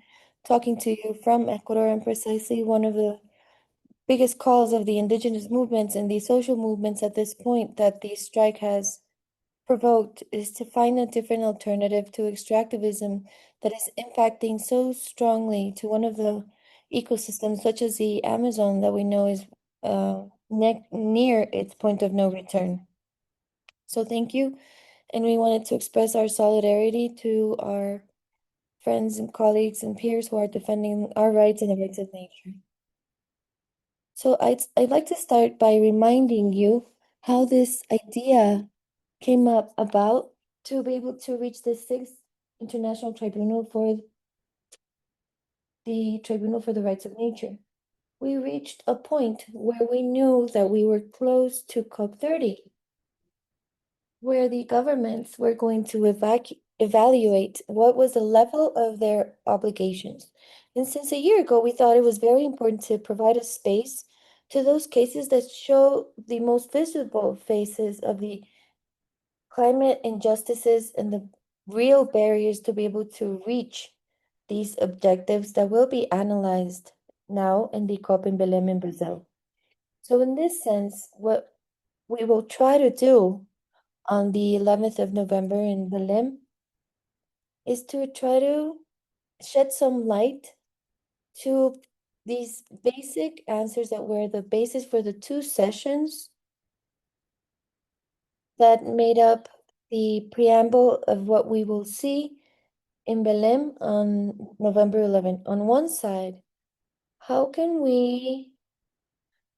talking to you from Ecuador, and precisely one of the biggest calls of the indigenous movements and the social movements at this point that the strike has provoked is to find a different alternative to extractivism that is impacting so strongly to one of the ecosystems, such as the Amazon, that we know is near its point of no return. So thank you. And we wanted to express our solidarity to our friends and colleagues and peers who are defending our rights and the rights of nature. So I'd like to start by reminding you how this idea came up about to be able to reach the sixth International Tribunal for the Rights of Nature. We reached a point where we knew that we were close to COP30, where the governments were going to evaluate what was the level of their obligations. And since a year ago, we thought it was very important to provide a space to those cases that show the most visible faces of the climate injustices and the real barriers to be able to reach these objectives that will be analyzed now in the COP in Belém in Brazil. So in this sense, what we will try to do on the 11th of November in Belém is to try to shed some light to these basic answers that were the basis for the two sessions that made up the preamble of what we will see in Belém on November 11th. On one side, how can we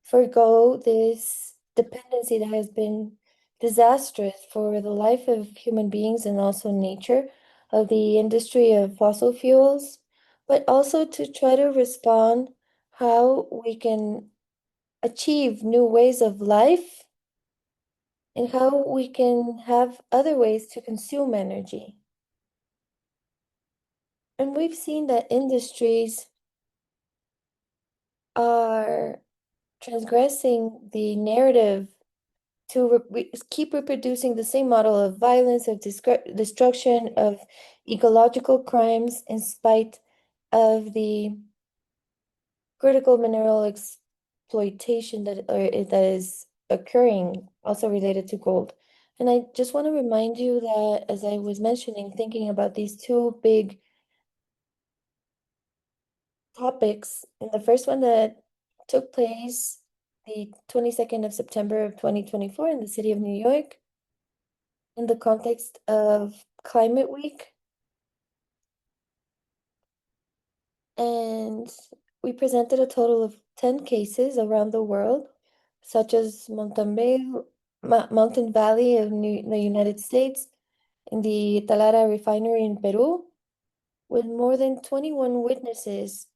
forgo this dependency that has been disastrous for the life of human beings and also nature of the industry of fossil fuels, but also to try to respond how we can achieve new ways of life and how we can have other ways to consume energy. And we've seen that industries are transgressing the narrative to keep reproducing the same model of violence, of destruction, of ecological crimes, in spite of the critical mineral exploitation that is occurring, also related to gold. And I just want to remind you that, as I was mentioning, thinking about these two big topics, and the first one that took place the 22nd of September of 2024 in the city of New York, in the context of Climate Week. And we presented a total of 10 cases around the world, such as Mountain Valley of the United States, in the Talara refinery in Peru, with more than 21 witnesses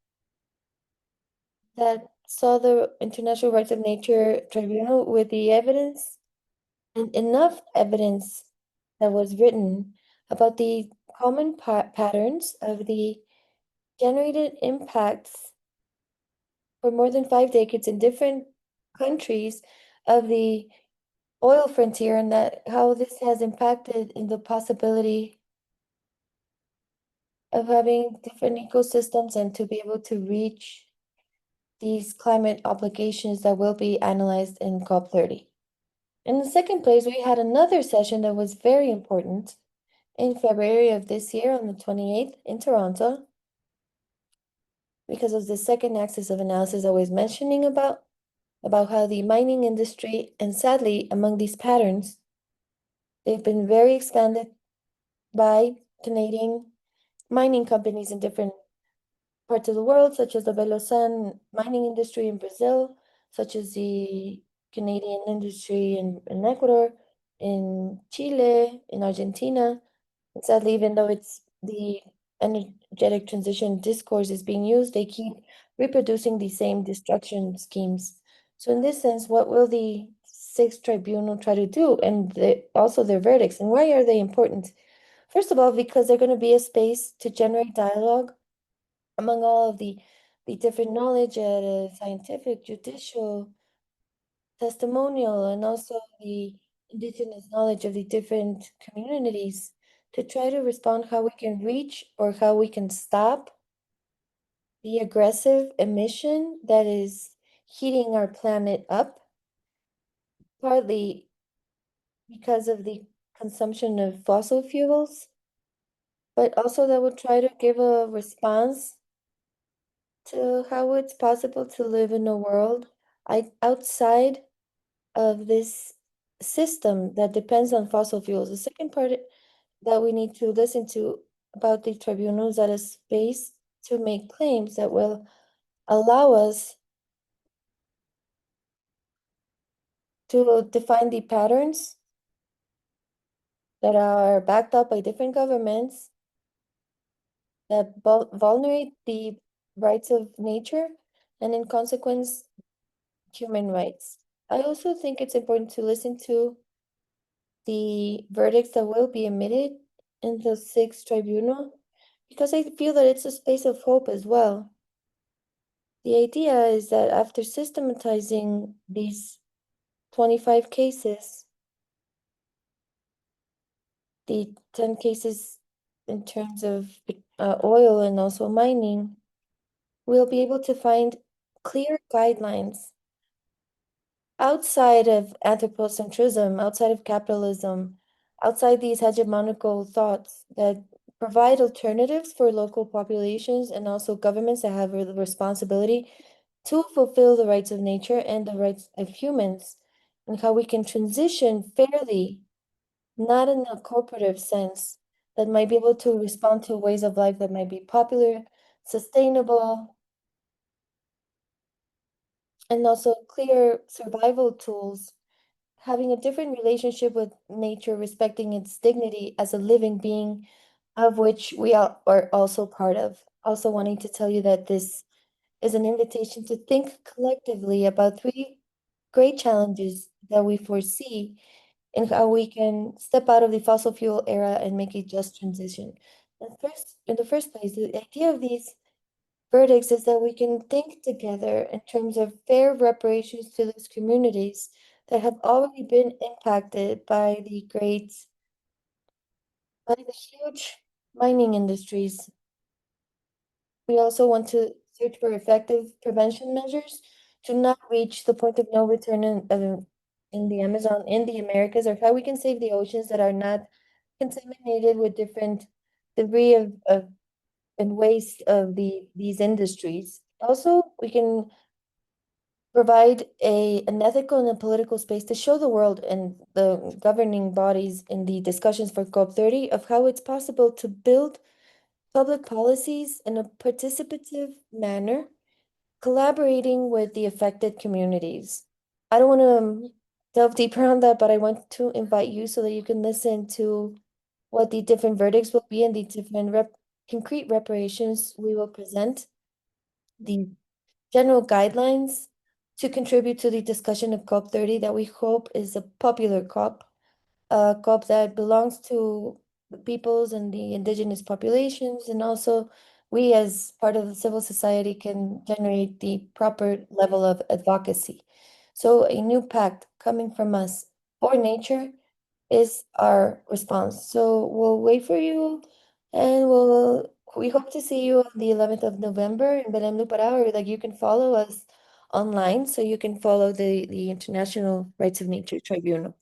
that saw the International Rights of Nature Tribunal with the evidence and enough evidence that was written about the common patterns of the generated impacts for more than 5 decades in different countries of the oil frontier, and that how this has impacted in the possibility of having different ecosystems and to be able to reach these climate obligations that will be analyzed in COP30. In the second place, we had another session that was very important in February of this year on the 28th in Toronto, because of the second axis of analysis I was mentioning about, about how the mining industry, and sadly, among these patterns, they've been very expanded by Canadian mining companies in different parts of the world, such as the Belém mining industry in Brazil, such as the Canadian industry in Ecuador, in Chile, in Argentina. And sadly, even though it's the energetic transition discourse is being used, they keep reproducing the same destruction schemes. So in this sense, what will the Sixth Tribunal try to do, and also their verdicts, and why are they important? First of all, because they're going to be a space to generate dialogue among all of the different knowledge at scientific, judicial, testimonial, and also the indigenous knowledge of the different communities to try to respond how we can reach or how we can stop the aggressive emission that is heating our planet up, partly because of the consumption of fossil fuels, but also that will try to give a response to how it's possible to live in a world outside of this system that depends on fossil fuels. The second part that we need to listen to about the tribunals at a space to make claims that will allow us to define the patterns that are backed up by different governments that vulnerate the rights of nature and in consequence human rights. I also think it's important to listen to the verdicts that will be emitted in the Sixth Tribunal because I feel that it's a space of hope as well. The idea is that after systematizing these 25 cases, the 10 cases in terms of oil and also mining, we'll be able to find clear guidelines outside of anthropocentrism, outside of capitalism, outside these hegemonical thoughts that provide alternatives for local populations and also governments that have the responsibility to fulfill the rights of nature and the rights of humans, and how we can transition fairly, not in a corporative sense, that might be able to respond to ways of life that might be popular, sustainable, and also clear survival tools, having a different relationship with nature, respecting its dignity as a living being, of which we are also part of. Also wanting to tell you that this is an invitation to think collectively about three great challenges that we foresee and how we can step out of the fossil fuel era and make a just transition. And first, in the first place, the idea of these verdicts is that we can think together in terms of fair reparations to those communities that have already been impacted by the huge mining industries. We also want to search for effective prevention measures to not reach the point of no return in the Amazon, in the Americas, or how we can save the oceans that are not contaminated with different debris of and waste of these industries. Also, we can provide an ethical and a political space to show the world and the governing bodies in the discussions for COP30 of how it's possible to build public policies in a participative manner, collaborating with the affected communities. I don't want to delve deeper on that, but I want to invite you so that you can listen to what the different verdicts will be and the different concrete reparations we will present, the general guidelines to contribute to the discussion of COP30 that we hope is a popular COP, a COP that belongs to the peoples and the indigenous populations, and also we as part of the civil society can generate the proper level of advocacy. So a new pact coming from us for nature is our response. So we'll wait for you and we hope to see you on the 11th of November in Belém do Pará, or like you can follow us online so you can follow the International Rights of Nature Tribunal.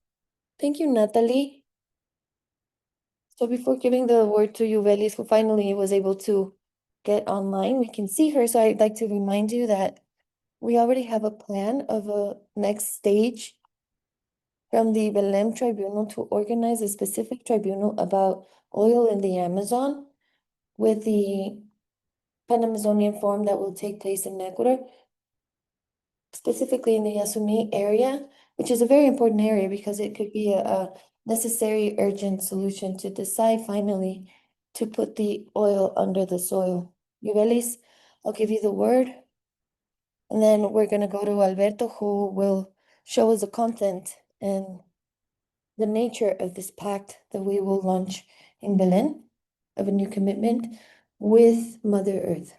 Thank you, Natalie. So before giving the word to Yuvelis, who finally was able to get online, we can see her. So I'd like to remind you that we already have a plan of a next stage from the Belém Tribunal to organize a specific tribunal about oil in the Amazon with the Pan-Amazonian Forum that will take place in Ecuador, specifically in the Yasuni area, which is a very important area because it could be a necessary urgent solution to decide finally to put the oil under the soil. Yuvelis, I'll give you the word. And then we're going to go to Alberto, who will show us the content and the nature of this pact that we will launch in Belém, of a new commitment with Mother Earth.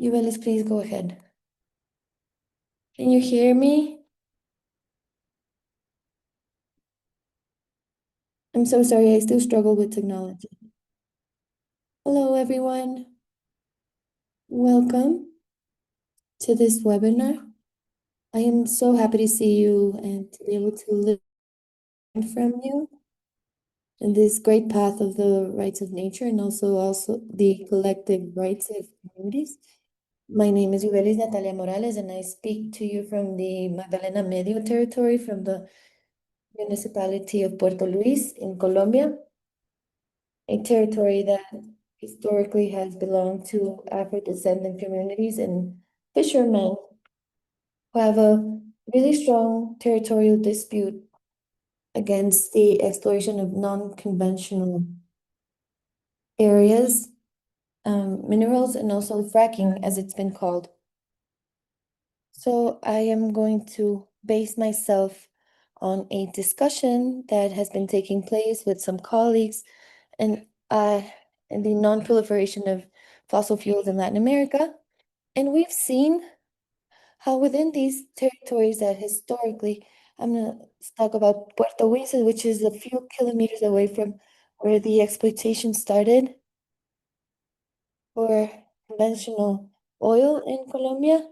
Yuvelis, please go ahead. Can you hear me? I'm so sorry, I still struggle with technology. Hello, everyone. Welcome to this webinar. I am so happy to see you and to be able to learn from you in this great path of the rights of nature and also the collective rights of communities. My name is Yuvelis Natalia Morales, and I speak to you from the Magdalena Medio territory, from the municipality of Puerto Luis in Colombia, a territory that historically has belonged to Afro-descendant communities and fishermen who have a really strong territorial dispute against the exploration of non-conventional areas, minerals, and also fracking, as it's been called. So I am going to base myself on a discussion that has been taking place with some colleagues and the non-proliferation of fossil fuels in Latin America. And we've seen how within these territories that historically, I'm going to talk about Puerto Luis, which is a few kilometers away from where the exploitation started for conventional oil in Colombia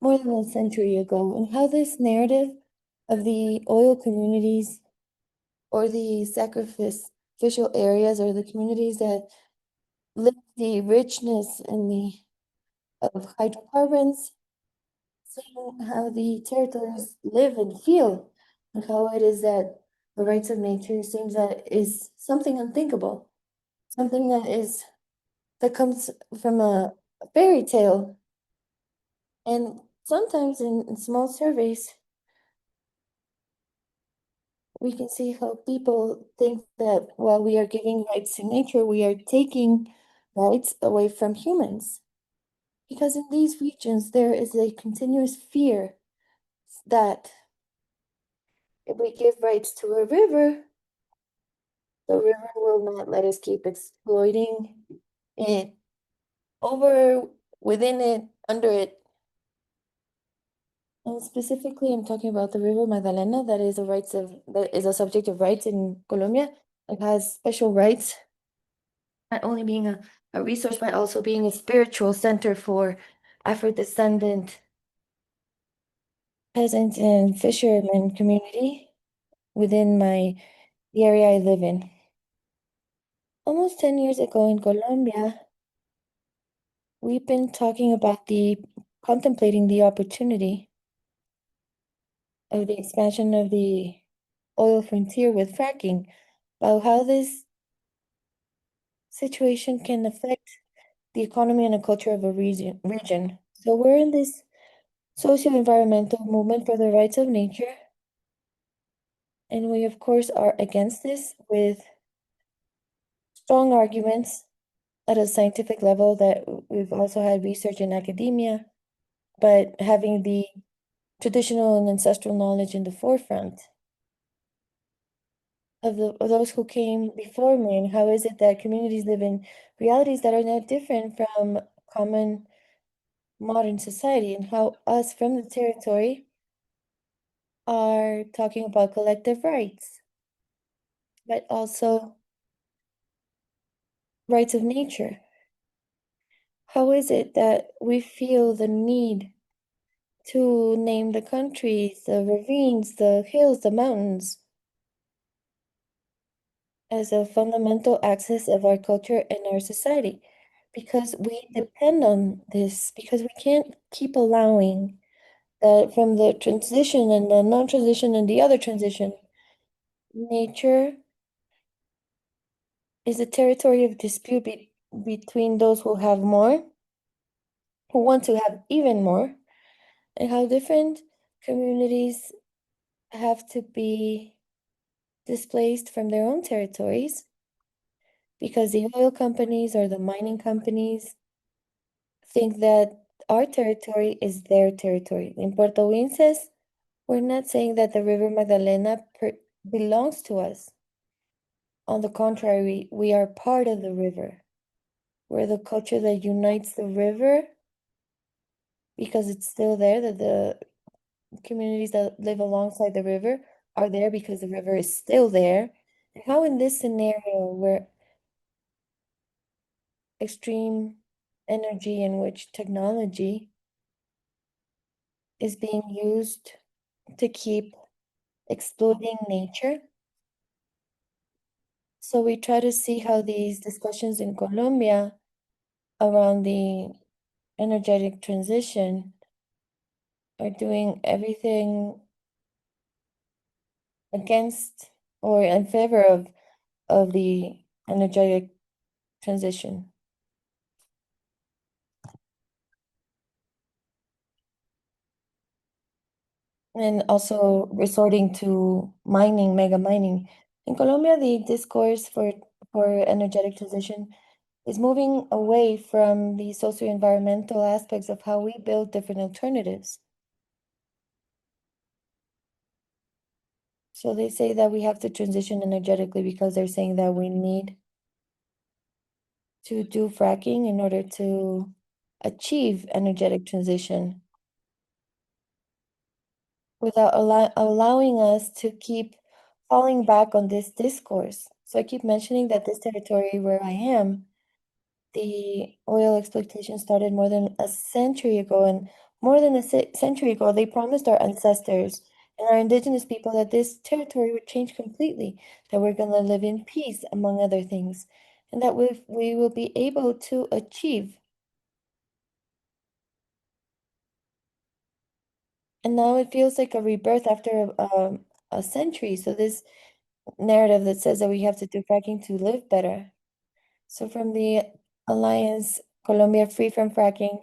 more than a century ago, and how this narrative of the oil communities or the sacrificial areas or the communities that live the richness and the of hydrocarbons, seeing how the territories live and feel, and how it is that the rights of nature seems that is something unthinkable, something that comes from a fairy tale. And sometimes in small surveys, we can see how people think that while we are giving rights to nature, we are taking rights away from humans. Because in these regions, there is a continuous fear that if we give rights to a river, the river will not let us keep exploiting it over, within it, under it. And specifically, I'm talking about the River Magdalena, that is a subject of rights in Colombia. It has special rights, not only being a resource, but also being a spiritual center for Afro-descendant peasant and fisherman community within the area I live in. Almost 10 years ago in Colombia, we've been talking about contemplating the opportunity of the expansion of the oil frontier with fracking, about how this situation can affect the economy and the culture of a region. So we're in this socio-environmental movement for the rights of nature, and we of course are against this with strong arguments at a scientific level that we've also had research in academia, but having the traditional and ancestral knowledge in the forefront of those who came before me, and how is it that communities live in realities that are not different from common modern society, and how us from the territory are talking about collective rights, but also rights of nature. How is it that we feel the need to name the countries, the ravines, the hills, the mountains as a fundamental axis of our culture and our society? because we depend on this, because we can't keep allowing that from the transition and the non-transition and the other transition, nature is a territory of dispute between those who have more, who want to have even more, and how different communities have to be displaced from their own territories because the oil companies or the mining companies think that our territory is their territory. In Puerto Winces, we're not saying that the River Magdalena belongs to us. On the contrary, we are part of the river. We're the culture that unites the river because it's still there, that the communities that live alongside the river are there because the river is still there. And how in this scenario where extreme energy in which technology is being used to keep exploiting nature. So we try to see how these discussions in Colombia around the energetic transition are doing everything against or in favor of the energetic transition. And also resorting to mining, mega mining. In Colombia, the discourse for energetic transition is moving away from the socio-environmental aspects of how we build different alternatives. So they say that we have to transition energetically because they're saying that we need to do fracking in order to achieve energetic transition without allowing us to keep falling back on this discourse. So I keep mentioning that this territory where I am, the oil exploitation started more than a century ago, and more than a century ago, they promised our ancestors and our indigenous people that this territory would change completely, that we're going to live in peace, among other things, and that we will be able to achieve. And now it feels like a rebirth after a century. So this narrative that says that we have to do fracking to live better. So from the Alliance Colombia Free from Fracking,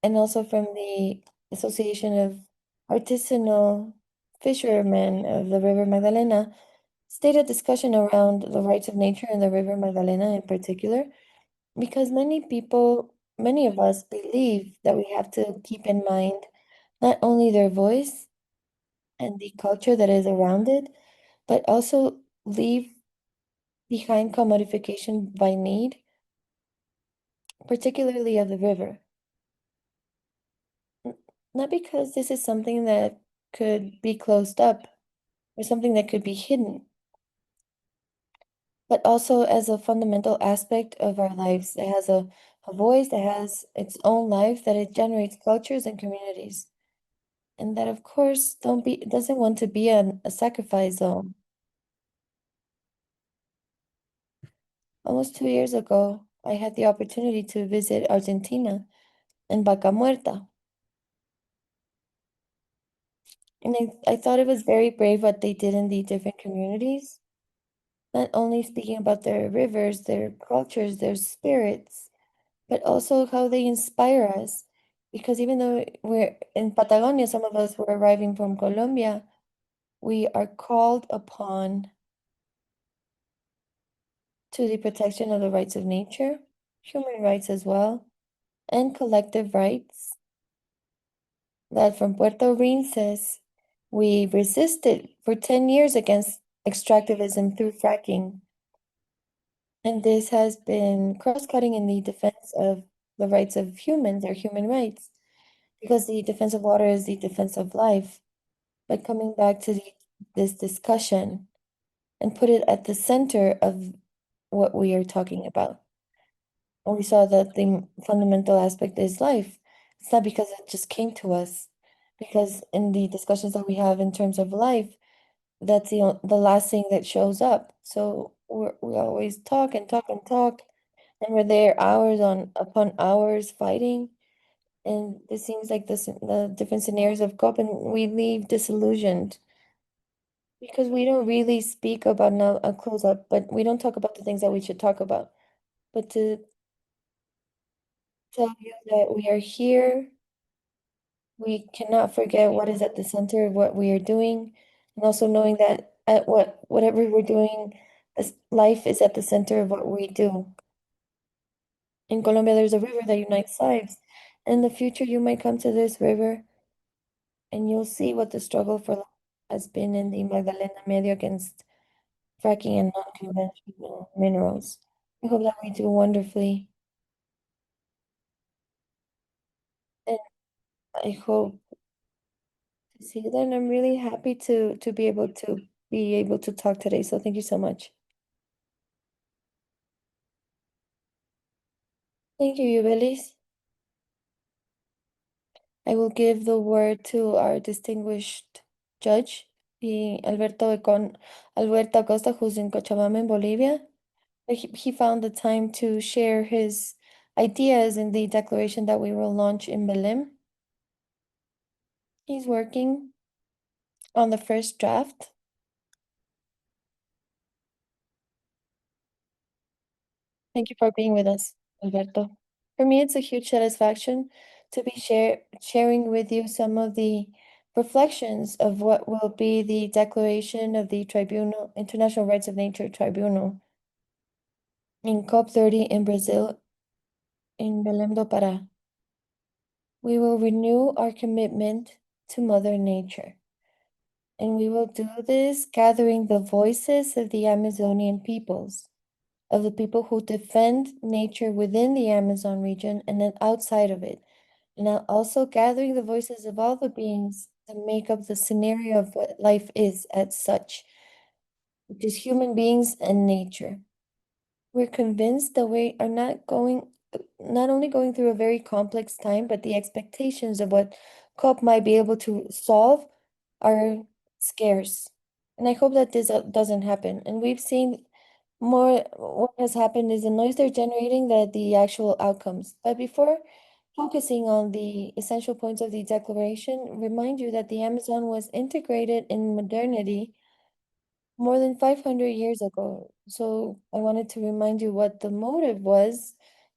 and also from the Association of Artisanal Fishermen of the River Magdalena, stated discussion around the rights of nature in the River Magdalena in particular, because many of us believe that we have to keep in mind not only their voice and the culture that is around it, but also leave behind commodification by need, particularly of the river. Not because this is something that could be closed up or something that could be hidden, but also as a fundamental aspect of our lives. It has a voice that has its own life, that it generates cultures and communities. And that, of course, doesn't want to be a sacrifice zone. Almost 2 years ago, I had the opportunity to visit Argentina and Vaca Muerta. And I thought it was very brave what they did in the different communities, not only speaking about their rivers, their cultures, their spirits, but also how they inspire us. Because even though we're in Patagonia, some of us were arriving from Colombia, we are called upon to the protection of the rights of nature, human rights as well, and collective rights. That from Puerto Rinces, we resisted for 10 years against extractivism through fracking. And this has been cross-cutting in the defense of the rights of humans, or human rights, because the defense of water is the defense of life. But coming back to this discussion and put it at the center of what we are talking about. And we saw that the fundamental aspect is life. It's not because it just came to us, because in the discussions that we have in terms of life, that's the last thing that shows up. So we always talk and talk and talk, And we're there hours upon hours fighting. And this seems like the different scenarios of COP, and we leave disillusioned because we don't really speak about, now a close up, but we don't talk about the things that we should talk about. But to tell you that we are here, we cannot forget what is at the center of what we are doing, and also knowing that at whatever we're doing, life is at the center of what we do. In Colombia, there's a river that unites lives. In the future, you might come to this river and you'll see what the struggle for life has been in the Magdalena Medio against fracking and non-conventional minerals. I hope that we do wonderfully. And I hope to see you there. And I'm really happy to be able to talk today. So thank you so much. Thank you, Yubelis. I will give the word to our distinguished judge, the Alberto Acosta, who's in Cochabamba in Bolivia. He found the time to share his ideas in the declaration that we will launch in Belém. He's working on the first draft. Thank you for being with us, Alberto. For me, it's a huge satisfaction to be sharing with you some of the reflections of what will be the declaration of the Tribunal, International Rights of Nature Tribunal in COP30 in Brazil, in Belém do Pará. We will renew our commitment to Mother Nature. And we will do this gathering the voices of the Amazonian peoples, of the people who defend nature within the Amazon region and then outside of it. And also gathering the voices of all the beings that make up the scenario of what life is as such, which is human beings and nature. We're convinced that we are not only going through a very complex time, but the expectations of what COP might be able to solve are scarce. And I hope that this doesn't happen. And we've seen more, what has happened is the noise they're generating that the actual outcomes. But before focusing on the essential points of the declaration, remind you that the Amazon was integrated in modernity more than 500 years ago. So I wanted to remind you what the motive was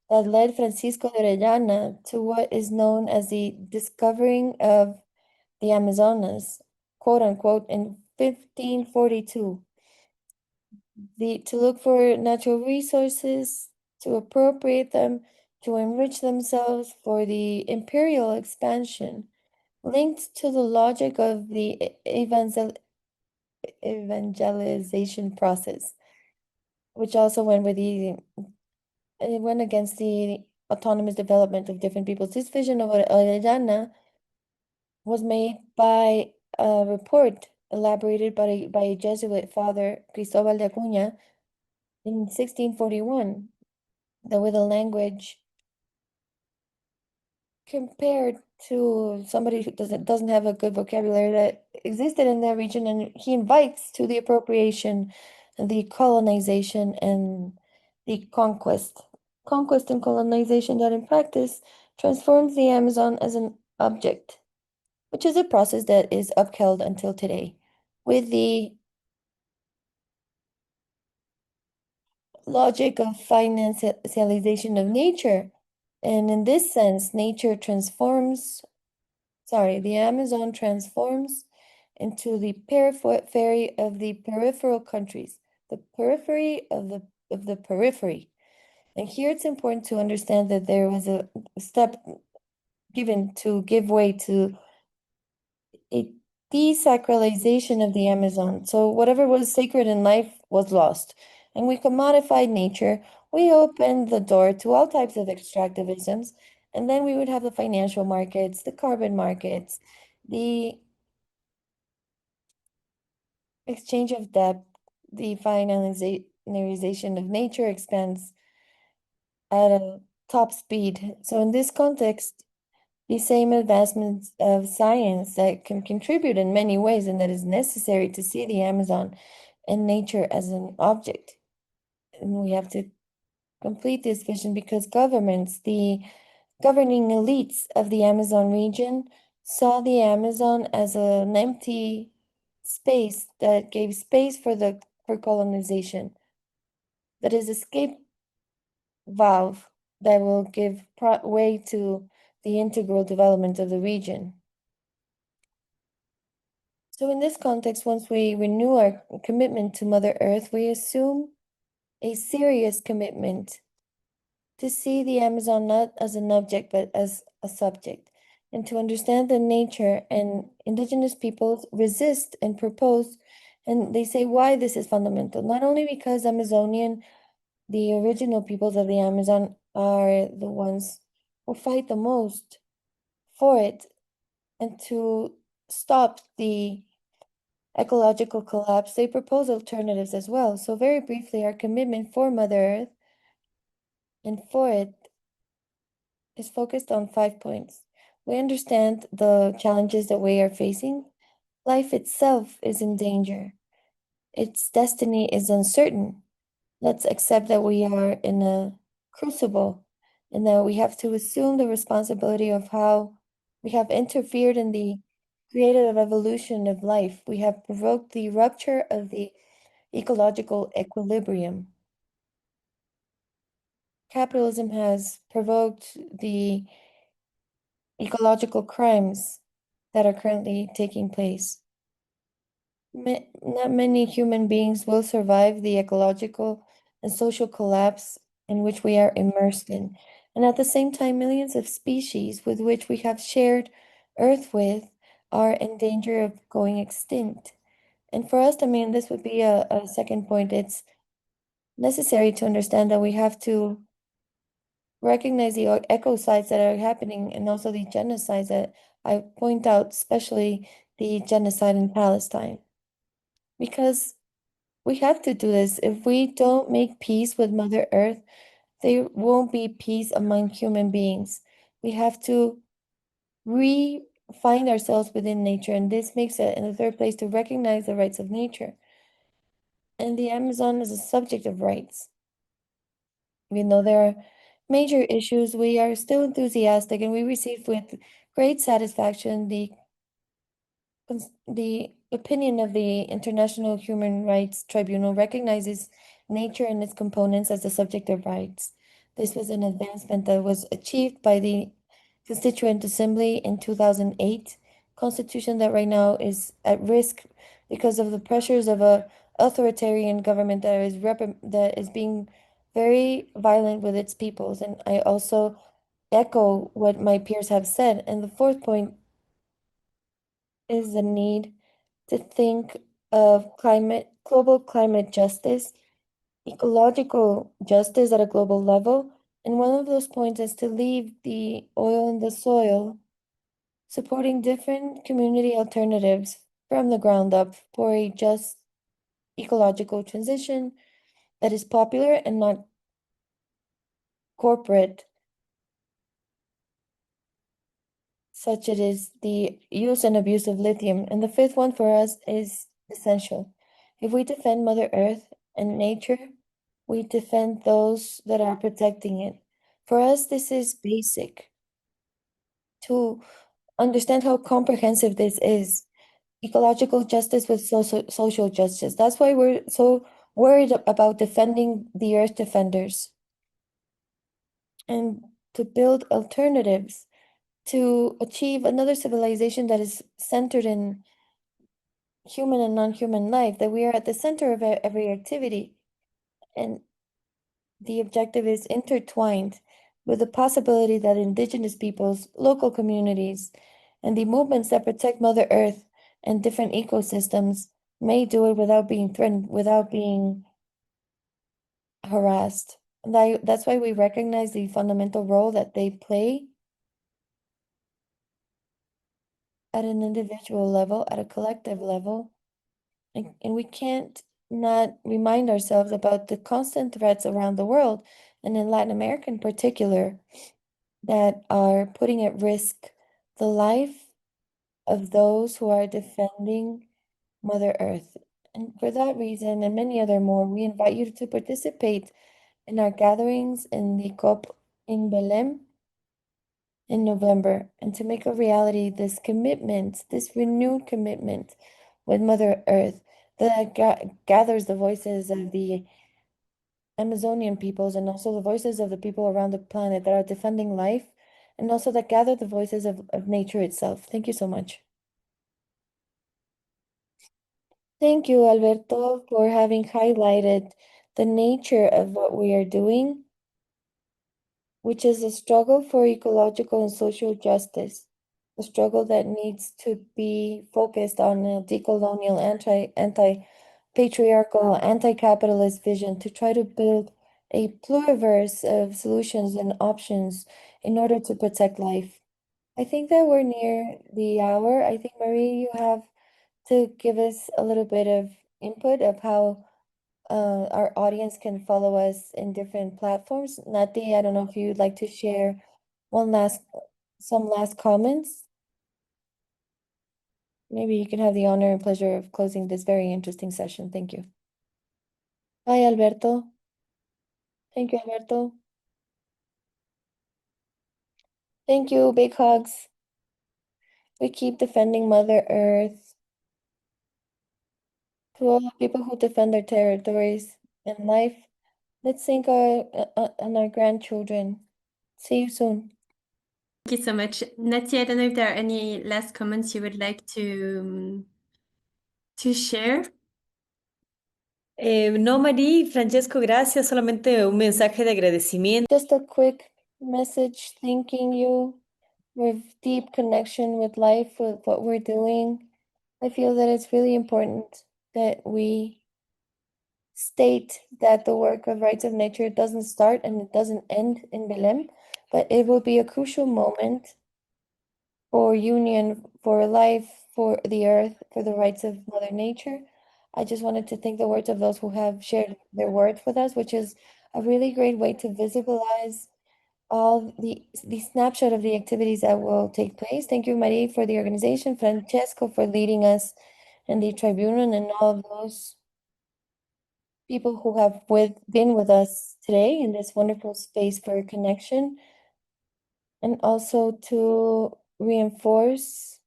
that led Francisco de Orellana to what is known as the discovering of the Amazonas, quote unquote, in 1542. To look for natural resources, to appropriate them, to enrich themselves for the imperial expansion, linked to the logic of the evangelization process, which also it went against the autonomous development of different peoples. This vision of Orellana was made by a report elaborated by a Jesuit father, Cristobal de Acuña, in 1641, that with a language compared to somebody who doesn't have a good vocabulary that existed in that region, and he invites to the appropriation, and the colonization, and the conquest and colonization that in practice transforms the Amazon as an object, which is a process that is upheld until today with the logic of financialization of nature. And in this sense, the Amazon transforms into the periphery of the peripheral countries, the periphery of the periphery. And here it's important to understand that there was a step given to give way to a desacralization of the Amazon. So whatever was sacred in life was lost. And we commodified nature. We opened the door to all types of extractivisms. And then we would have the financial markets, the carbon markets, the exchange of debt, the financialization of nature expands at a top speed. So in this context, the same advancements of science that can contribute in many ways and that is necessary to see the Amazon and nature as an object. And we have to complete this vision because governments, the governing elites of the Amazon region, saw the Amazon as an empty space that gave space for colonization. That is escape valve that will give way to the integral development of the region. So in this context, once we renew our commitment to Mother Earth, we assume a serious commitment to see the Amazon not as an object, but as a subject, and to understand that nature and indigenous peoples resist and propose, and they say why this is fundamental, not only because Amazonian, the original peoples of the Amazon, are the ones who fight the most for it and to stop the ecological collapse, they propose alternatives as well. So very briefly, our commitment for Mother Earth and for it is focused on 5 points. We understand the challenges that we are facing. Life itself is in danger. Its destiny is uncertain. Let's accept that we are in a crucible and that we have to assume the responsibility of how we have interfered in the creative evolution of life. We have provoked the rupture of the ecological equilibrium. Capitalism has provoked the ecological crimes that are currently taking place. Not many human beings will survive the ecological and social collapse in which we are immersed in. And at the same time, millions of species with which we have shared Earth with are in danger of going extinct. And for us, I mean, this would be a second point. It's necessary to understand that we have to recognize the ecocides that are happening and also the genocides that I point out, especially the genocide in Palestine. Because we have to do this. If we don't make peace with Mother Earth, there won't be peace among human beings. We have to find ourselves within nature, and this makes it, in the third place, to recognize the rights of nature. And the Amazon is a subject of rights. Even though there are major issues, we are still enthusiastic and we receive with great satisfaction the opinion of the International Human Rights Tribunal recognizes nature and its components as the subject of rights. This was an advancement that was achieved by the Constituent Assembly in 2008, constitution that right now is at risk because of the pressures of a authoritarian government that is being very violent with its peoples. And I also echo what my peers have said. And the fourth point is the need to think of global climate justice, ecological justice at a global level. And one of those points is to leave the oil in the soil, supporting different community alternatives from the ground up for a just ecological transition that is popular and not corporate, such it is the use and abuse of lithium. And the fifth one for us is essential. If we defend Mother Earth and nature, we defend those that are protecting it. For us, this is basic to understand how comprehensive this is. Ecological justice with social justice. That's why we're so worried about defending the Earth defenders and to build alternatives to achieve another civilization that is centered in human and non-human life, that we are at the center of every activity. And the objective is intertwined with the possibility that indigenous peoples, local communities, and the movements that protect Mother Earth and different ecosystems may do it without being threatened, without being harassed. And that's why we recognize the fundamental role that they play at an individual level, at a collective level. And we can't not remind ourselves about the constant threats around the world, and in Latin America in particular, that are putting at risk the life of those who are defending Mother Earth. And for that reason, and many other more, we invite you to participate in our gatherings in the COP in Belém in November, and to make a reality this commitment, this renewed commitment with Mother Earth that gathers the voices of the Amazonian peoples and also the voices of the people around the planet that are defending life, and also that gather the voices of nature itself. Thank you so much. Thank you, Alberto, for having highlighted the nature of what we are doing, which is a struggle for ecological and social justice, a struggle that needs to be focused on a decolonial, anti-patriarchal, anti-capitalist vision to try to build a pluriverse of solutions and options in order to protect life. I think that we're near the hour. I think, Marie, you have to give us a little bit of input of how our audience can follow us in different platforms. Nati, I don't know if you'd like to share some last comments. Maybe you can have the honor and pleasure of closing this very interesting session. Thank you. Bye, Alberto. Thank you, Alberto. Thank you. Big hugs. We keep defending Mother Earth. To all the people who defend their territories and life, let's think on our grandchildren. See you soon. Thank you so much. Nati, I don't know if there are any last comments you would like to share. No, Marí, Francesco, gracias. Solamente un mensaje de agradecimiento. Just a quick message thanking you. With deep connection with life, with what we're doing. I feel that it's really important that we state that the work of Rights of Nature doesn't start and it doesn't end in Belém, but it will be a crucial moment for union, for life, for the earth, for the rights of Mother Nature. I just wanted to thank the words of those who have shared their words with us, which is a really great way to visualize all the snapshot of the activities that will take place. Thank you, Marie, for the organization, Francesco for leading us in the Tribunal, and all of those people who have been with us today in this wonderful space for connection, and also to reinforce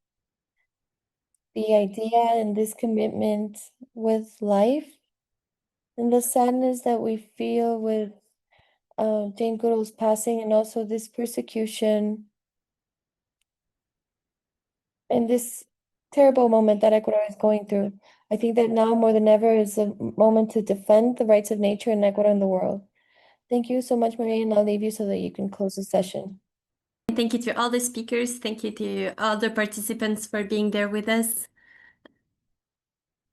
the idea and this commitment with life and the sadness that we feel with Jane Goodall's passing, and also this persecution and this terrible moment that Ecuador is going through. I think that now more than ever is a moment to defend the rights of nature in Ecuador and the world. Thank you so much, Maria, and I'll leave you so that you can close the session. Thank you to all the speakers. Thank you to all the participants for being there with us.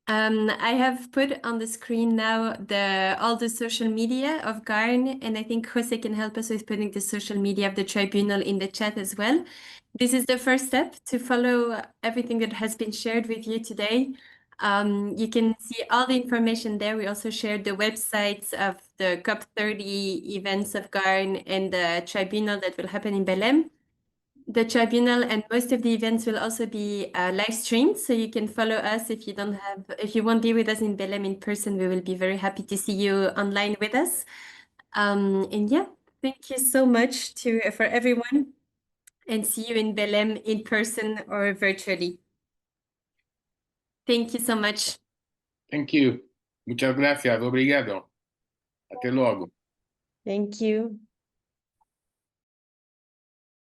I have put on the screen now all the social media of GARN, and I think Jose can help us with putting the social media of the Tribunal in the chat as well. This is the first step to follow everything that has been shared with you today. You can see all the information there. We also shared the websites of the COP30 events of GARN and the Tribunal that will happen in Belém. The Tribunal and most of the events will also be live streamed, so you can follow us if you won't be with us in Belém in person. We will be very happy to see you online with us. And yeah, thank you so much for everyone, and see you in Belém in person or virtually. Thank you so much. Thank you. Muchas gracias. Obrigado. Hasta luego. Thank you.